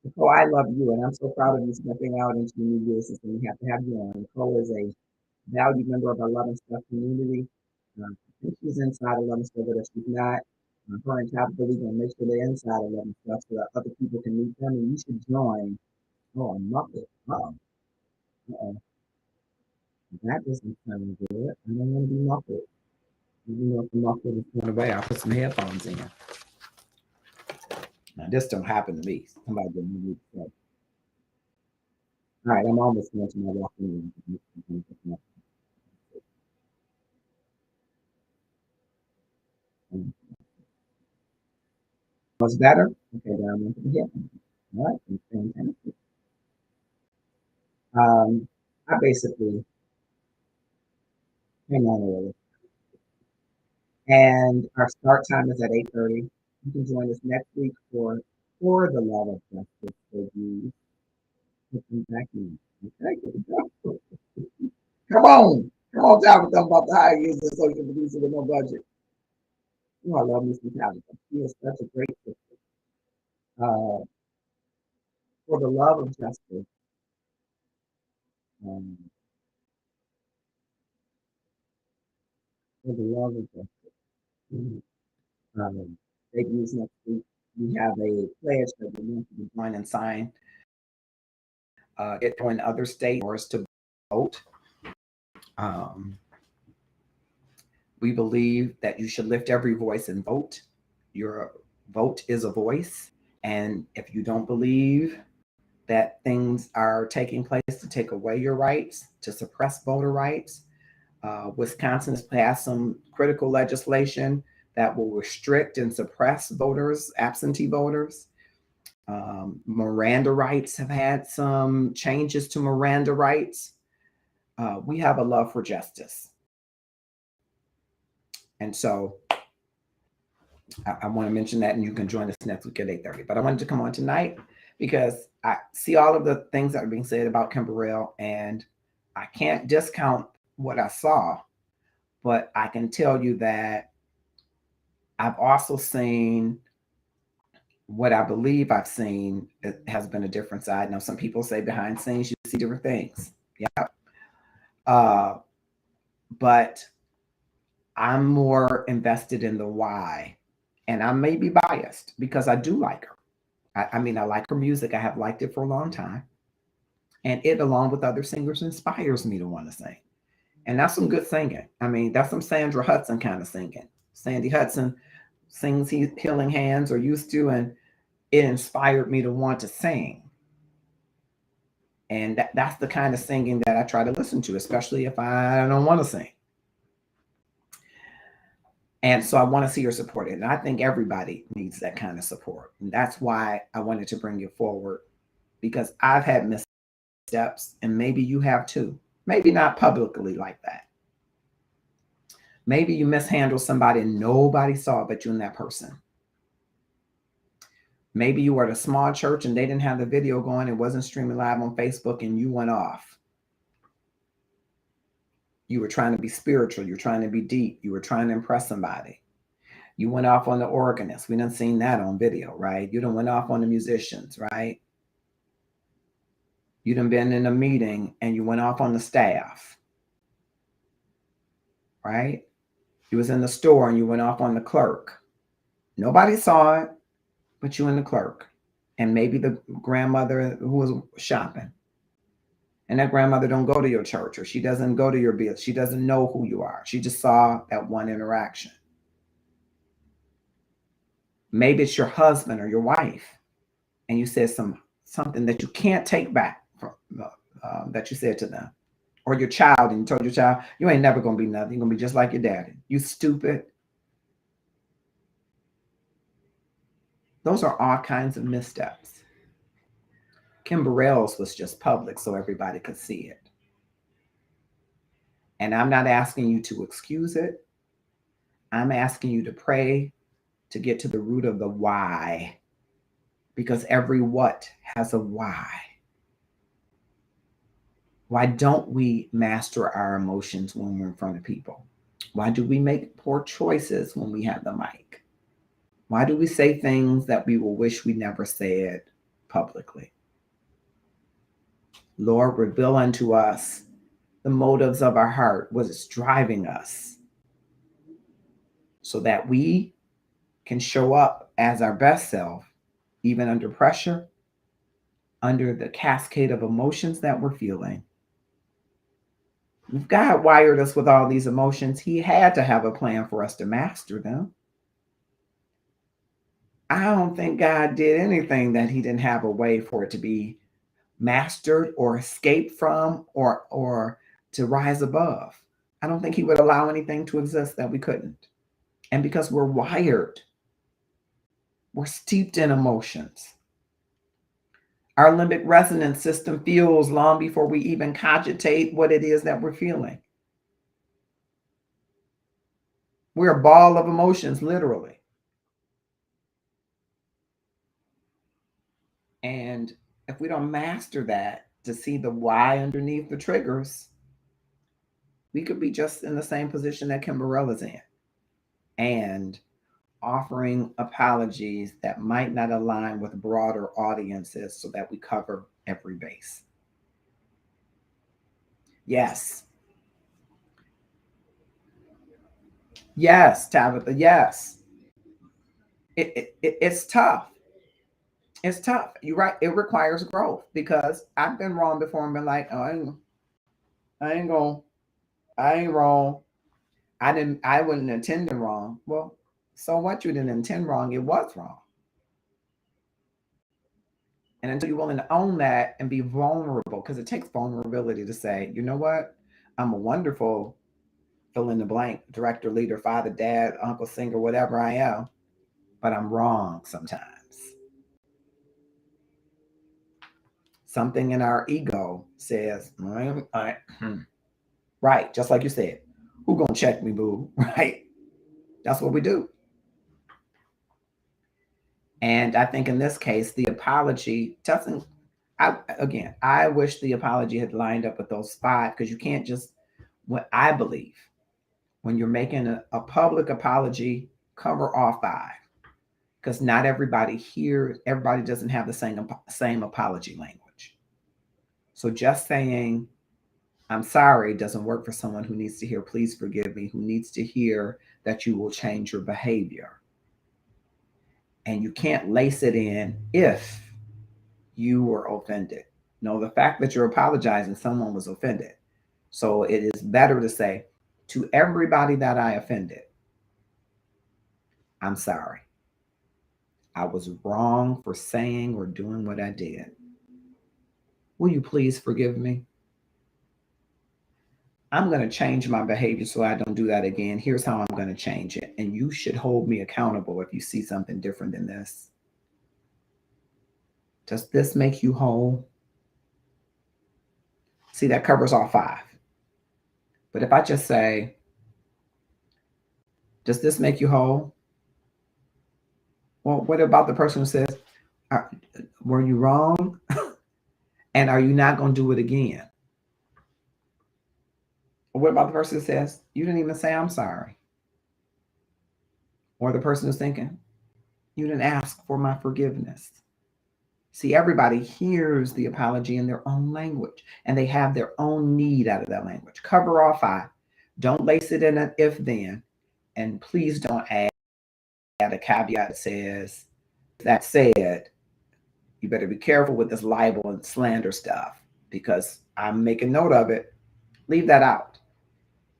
Nicole, I love you, and I'm so proud of you stepping out into the new year system. We have to have you on. Nicole is a valued member of our Love and Stuff community. I think she's inside of Love and Stuff, but if she's not, her and Tabitha, we're going to make sure they're inside of Love and Stuff so that other people can meet them, and you should join. Oh, I'm muffled. Uh-oh. Uh-oh. That doesn't sound good. I don't want to be muffled. Even though if the muffled is going away, I'll put some headphones in. Now, this don't happen to me. Somebody didn't need to say. All right, I'm almost going to my walking room. What's better? Okay, down into the headphones. All right, fantastic. I basically came on early, and our start time is at 8:30. You can join us next week for the Love of Justice review. Looking back in. Okay, here we go. Come on, Tabitha. I'm about to hire you as a social producer with no budget. You know, I love me some Tabitha. She is such a great sister. Uh, for the Love of Justice, um, for the love of God. Debuts next week. We have a pledge that we want you to join and sign. Get join other states for us to vote. Um, we believe that you should lift every voice and vote. Your vote is a voice. And if you don't believe that things are taking place to take away your rights, to suppress voter rights, Wisconsin has passed some critical legislation that will restrict and suppress voters, absentee voters. Miranda rights have had some changes to Miranda rights. We have a love for justice. And so I want to mention that, and you can join us next week at 8:30. But I wanted to come on tonight because I see all of the things that are being said about Kim Burrell, and I can't discount what I saw, but I can tell you that I've also seen what I believe I've seen has been a different side. Now, some people say behind scenes you see different things. Yeah. But I'm more invested in the why. And I may be biased because I do like her. I mean, I like her music. I have liked it for a long time. And it, along with other singers, inspires me to want to sing. And that's some good singing. I mean, that's some Sandra Hudson kind of singing. Sandy Hudson sings Healing Hands or used to, and it inspired me to want to sing. And that's the kind of singing that I try to listen to, especially if I don't want to sing. And so I want to see her supported. And I think everybody needs that kind of support. And that's why I wanted to bring you forward, because I've had missteps, and maybe you have too. Maybe not publicly like that. Maybe you mishandled somebody and nobody saw it but you and that person. Maybe you were at a small church and they didn't have the video going. It wasn't streaming live on Facebook and you went off. You were trying to be spiritual. You were trying to be deep. You were trying to impress somebody. You went off on the organist. We done seen that on video, right? You done went off on the musicians, right? You done been in a meeting and you went off on the staff, right? You was in the store and you went off on the clerk. Nobody saw it but you and the clerk. And maybe the grandmother who was shopping. And that grandmother don't go to your church, or she doesn't go to your business. She doesn't know who you are. She just saw that one interaction. Maybe it's your husband or your wife, and you said something that you can't take back from that you said to them, or your child, and you told your child, "You ain't never gonna be nothing. You're gonna be just like your daddy. You stupid." Those are all kinds of missteps. Kim Burrell's was just public so everybody could see it. And I'm not asking you to excuse it. I'm asking you to pray to get to the root of the why, because every what has a why. Why don't we master our emotions when we're in front of people? Why do we make poor choices when we have the mic? Why do we say things that we will wish we never said publicly? Lord, reveal unto us the motives of our heart, what is driving us, so that we can show up as our best self, even under pressure, under the cascade of emotions that we're feeling. If God wired us with all these emotions, He had to have a plan for us to master them. I don't think God did anything that He didn't have a way for it to be mastered or escape from, or to rise above. I don't think He would allow anything to exist that we couldn't. And because we're wired, we're steeped in emotions. Our limbic resonance system feels long before we even cogitate what it is that we're feeling. We're a ball of emotions, literally. And if we don't master that to see the why underneath the triggers, we could be just in the same position that Kim Burrell is in, and offering apologies that might not align with broader audiences so that we cover every base. Yes, Yes, Tabitha. Yes, it's tough. It's tough. You're right. It requires growth because I've been wrong before and been like, oh, I ain't going, I ain't wrong. I wasn't intending wrong. Well, so what? You didn't intend wrong. It was wrong. And until you're willing to own that and be vulnerable, because it takes vulnerability to say, you know what? I'm a wonderful fill in the blank director, leader, father, dad, uncle, singer, whatever I am, but I'm wrong sometimes. Something in our ego says, right, just like you said, who gonna check me, boo? Right? That's what we do. And I think in this case, the apology doesn't. I wish the apology had lined up with those five because you can't just. What I believe when you're making a public apology, cover all five because not everybody here, everybody doesn't have the same apology language. So just saying I'm sorry doesn't work for someone who needs to hear please forgive me, who needs to hear that you will change your behavior. And you can't lace it in if you were offended. No, the fact that you're apologizing, someone was offended. So it is better to say to everybody that I offended, I'm sorry. I was wrong for saying or doing what I did. Will you please forgive me? I'm going to change my behavior so I don't do that again. Here's how I'm going to change it. And you should hold me accountable if you see something different than this. Does this make you whole? See, that covers all five. But if I just say, does this make you whole? Well, what about the person who says, were you wrong? And are you not going to do it again? Or what about the person who says, you didn't even say I'm sorry? Or the person who's thinking, you didn't ask for my forgiveness. See, everybody hears the apology in their own language and they have their own need out of that language. Cover all five. Don't lace it in an if then. And please don't add a caveat that says, that said, you better be careful with this libel and slander stuff because I'm making note of it. Leave that out.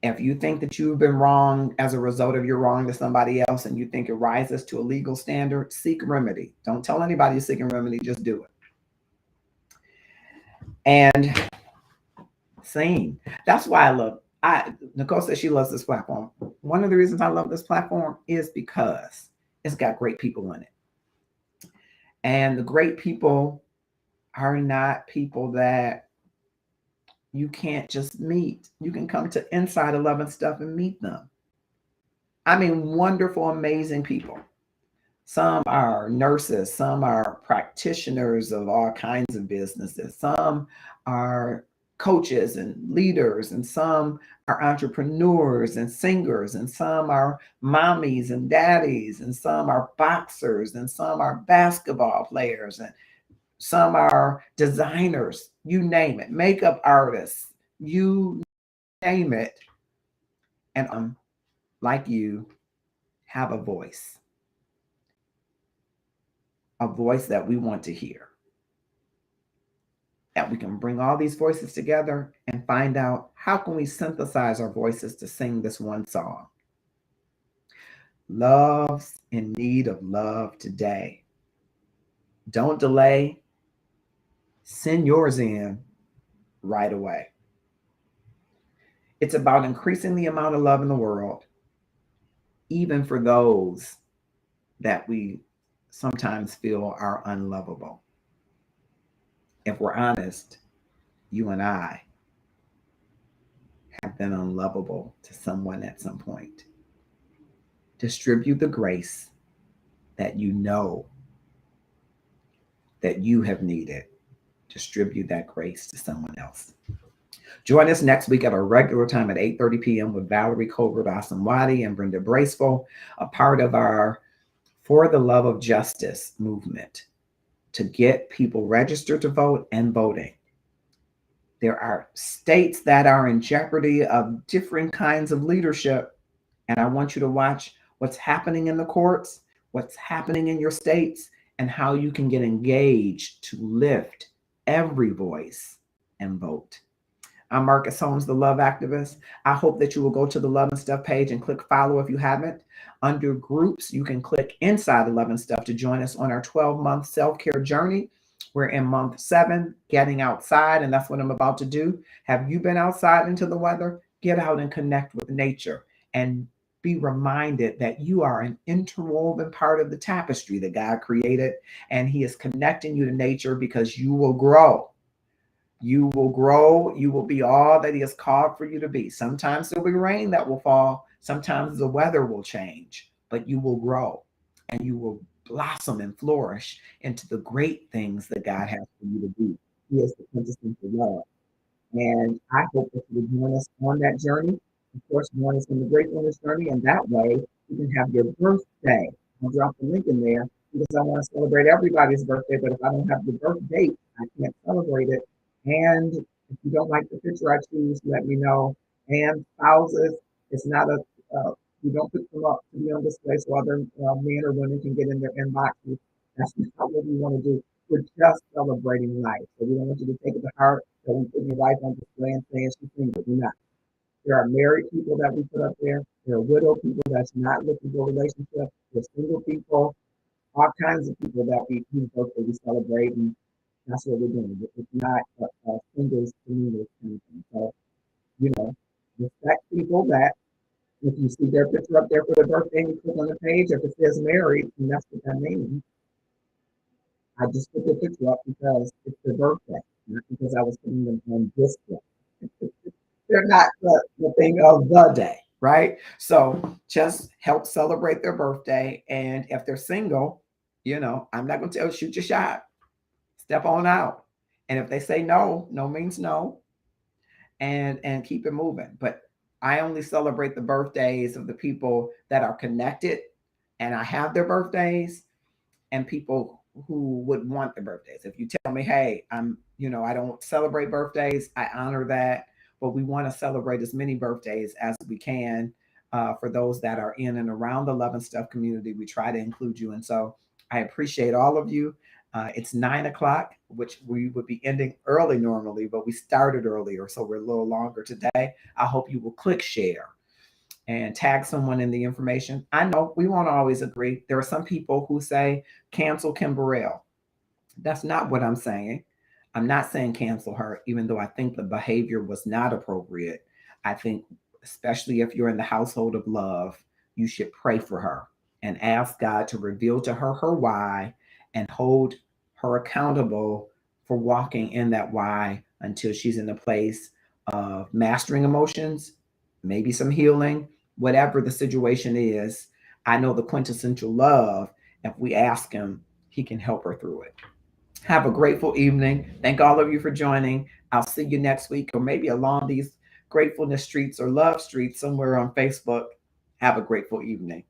If you think that you've been wrong as a result of your wrong to somebody else and you think it rises to a legal standard, seek remedy. Don't tell anybody you're seeking remedy, just do it. And sing. That's why I love Nicole says she loves this platform. One of the reasons I love this platform is because it's got great people in it. And the great people are not people that you can't just meet. You can come to Inside 11 Stuff and meet them. I mean, wonderful, amazing people. Some are nurses, some are practitioners of all kinds of businesses, some are coaches and leaders, and some are entrepreneurs and singers, and some are mommies and daddies, and some are boxers, and some are basketball players, and some are designers, you name it, makeup artists, you name it. And like you, have a voice that we want to hear. That we can bring all these voices together and find out how can we synthesize our voices to sing this one song. Love's in need of love today. Don't delay. Send yours in right away. It's about increasing the amount of love in the world, even for those that we sometimes feel are unlovable. If we're honest, you and I have been unlovable to someone at some point. Distribute the grace that you know that you have needed. Distribute that grace to someone else. Join us next week at our regular time at 8:30 p.m. with Valerie Colbert Asamwadi and Brenda Braceful, a part of our For the Love of Justice movement to get people registered to vote and voting. There are states that are in jeopardy of different kinds of leadership, And I want you to watch what's happening in the courts, what's happening in your states, and how you can get engaged to lift every voice and vote. I'm Marcus Holmes, the Love Activist. I hope that you will go to the Love and Stuff page and click follow if you haven't. Under groups, you can click inside the Love and Stuff to join us on our 12-month self-care journey. We're in month 7, getting outside, and that's what I'm about to do. Have you been outside into the weather? Get out and connect with nature and be reminded that you are an interwoven part of the tapestry that God created, and He is connecting you to nature because you will grow. You will grow. You will be all that He has called for you to be. Sometimes there'll be rain that will fall. Sometimes the weather will change, but you will grow and you will blossom and flourish into the great things that God has for you to do. He is the quintessential love. And I hope that you will join us on that journey. Of course, join us in the gratefulness journey, and that way you can have your birthday. I'll drop the link in there because I want to celebrate everybody's birthday, but if I don't have the birth date, I can't celebrate it. And if you don't like the picture I choose, let me know. And spouses, it's not a, you don't put them up to be on display so other men or women can get in their inboxes. That's not what we want to do. We're just celebrating life. So we don't want you to take it to heart. So we put your wife on display and saying she's single. We're not. There are married people that we put up there. There are widow people that's not looking for a relationship. There's single people, all kinds of people that we celebrate, and that's what we're doing. It's not singles community kind of thing. So, respect people that if you see their picture up there for their birthday and you click on the page, if it says married, and that's what that means. I just put the picture up because it's their birthday, not because I was putting them on display. They're not the thing of the day, right? So just help celebrate their birthday. And if they're single, I'm not going to tell you, shoot your shot, step on out. And if they say no, no means no, and keep it moving. But I only celebrate the birthdays of the people that are connected and I have their birthdays, and people who would want the birthdays. If you tell me, hey, I don't celebrate birthdays, I honor that, but we want to celebrate as many birthdays as we can for those that are in and around the Love and Stuff community. We try to include you, and so I appreciate all of you. It's 9 o'clock, which we would be ending early normally, but we started earlier, so we're a little longer today. I hope you will click share and tag someone in the information. I know we won't always agree. There are some people who say, cancel Kim Burrell. That's not what I'm saying. I'm not saying cancel her, even though I think the behavior was not appropriate. I think, especially if you're in the household of love, you should pray for her and ask God to reveal to her why and hold her accountable for walking in that why until she's in a place of mastering emotions, maybe some healing, whatever the situation is. I know the quintessential love, if we ask Him, He can help her through it. Have a grateful evening. Thank all of you for joining. I'll see you next week or maybe along these gratefulness streets or love streets somewhere on Facebook. Have a grateful evening.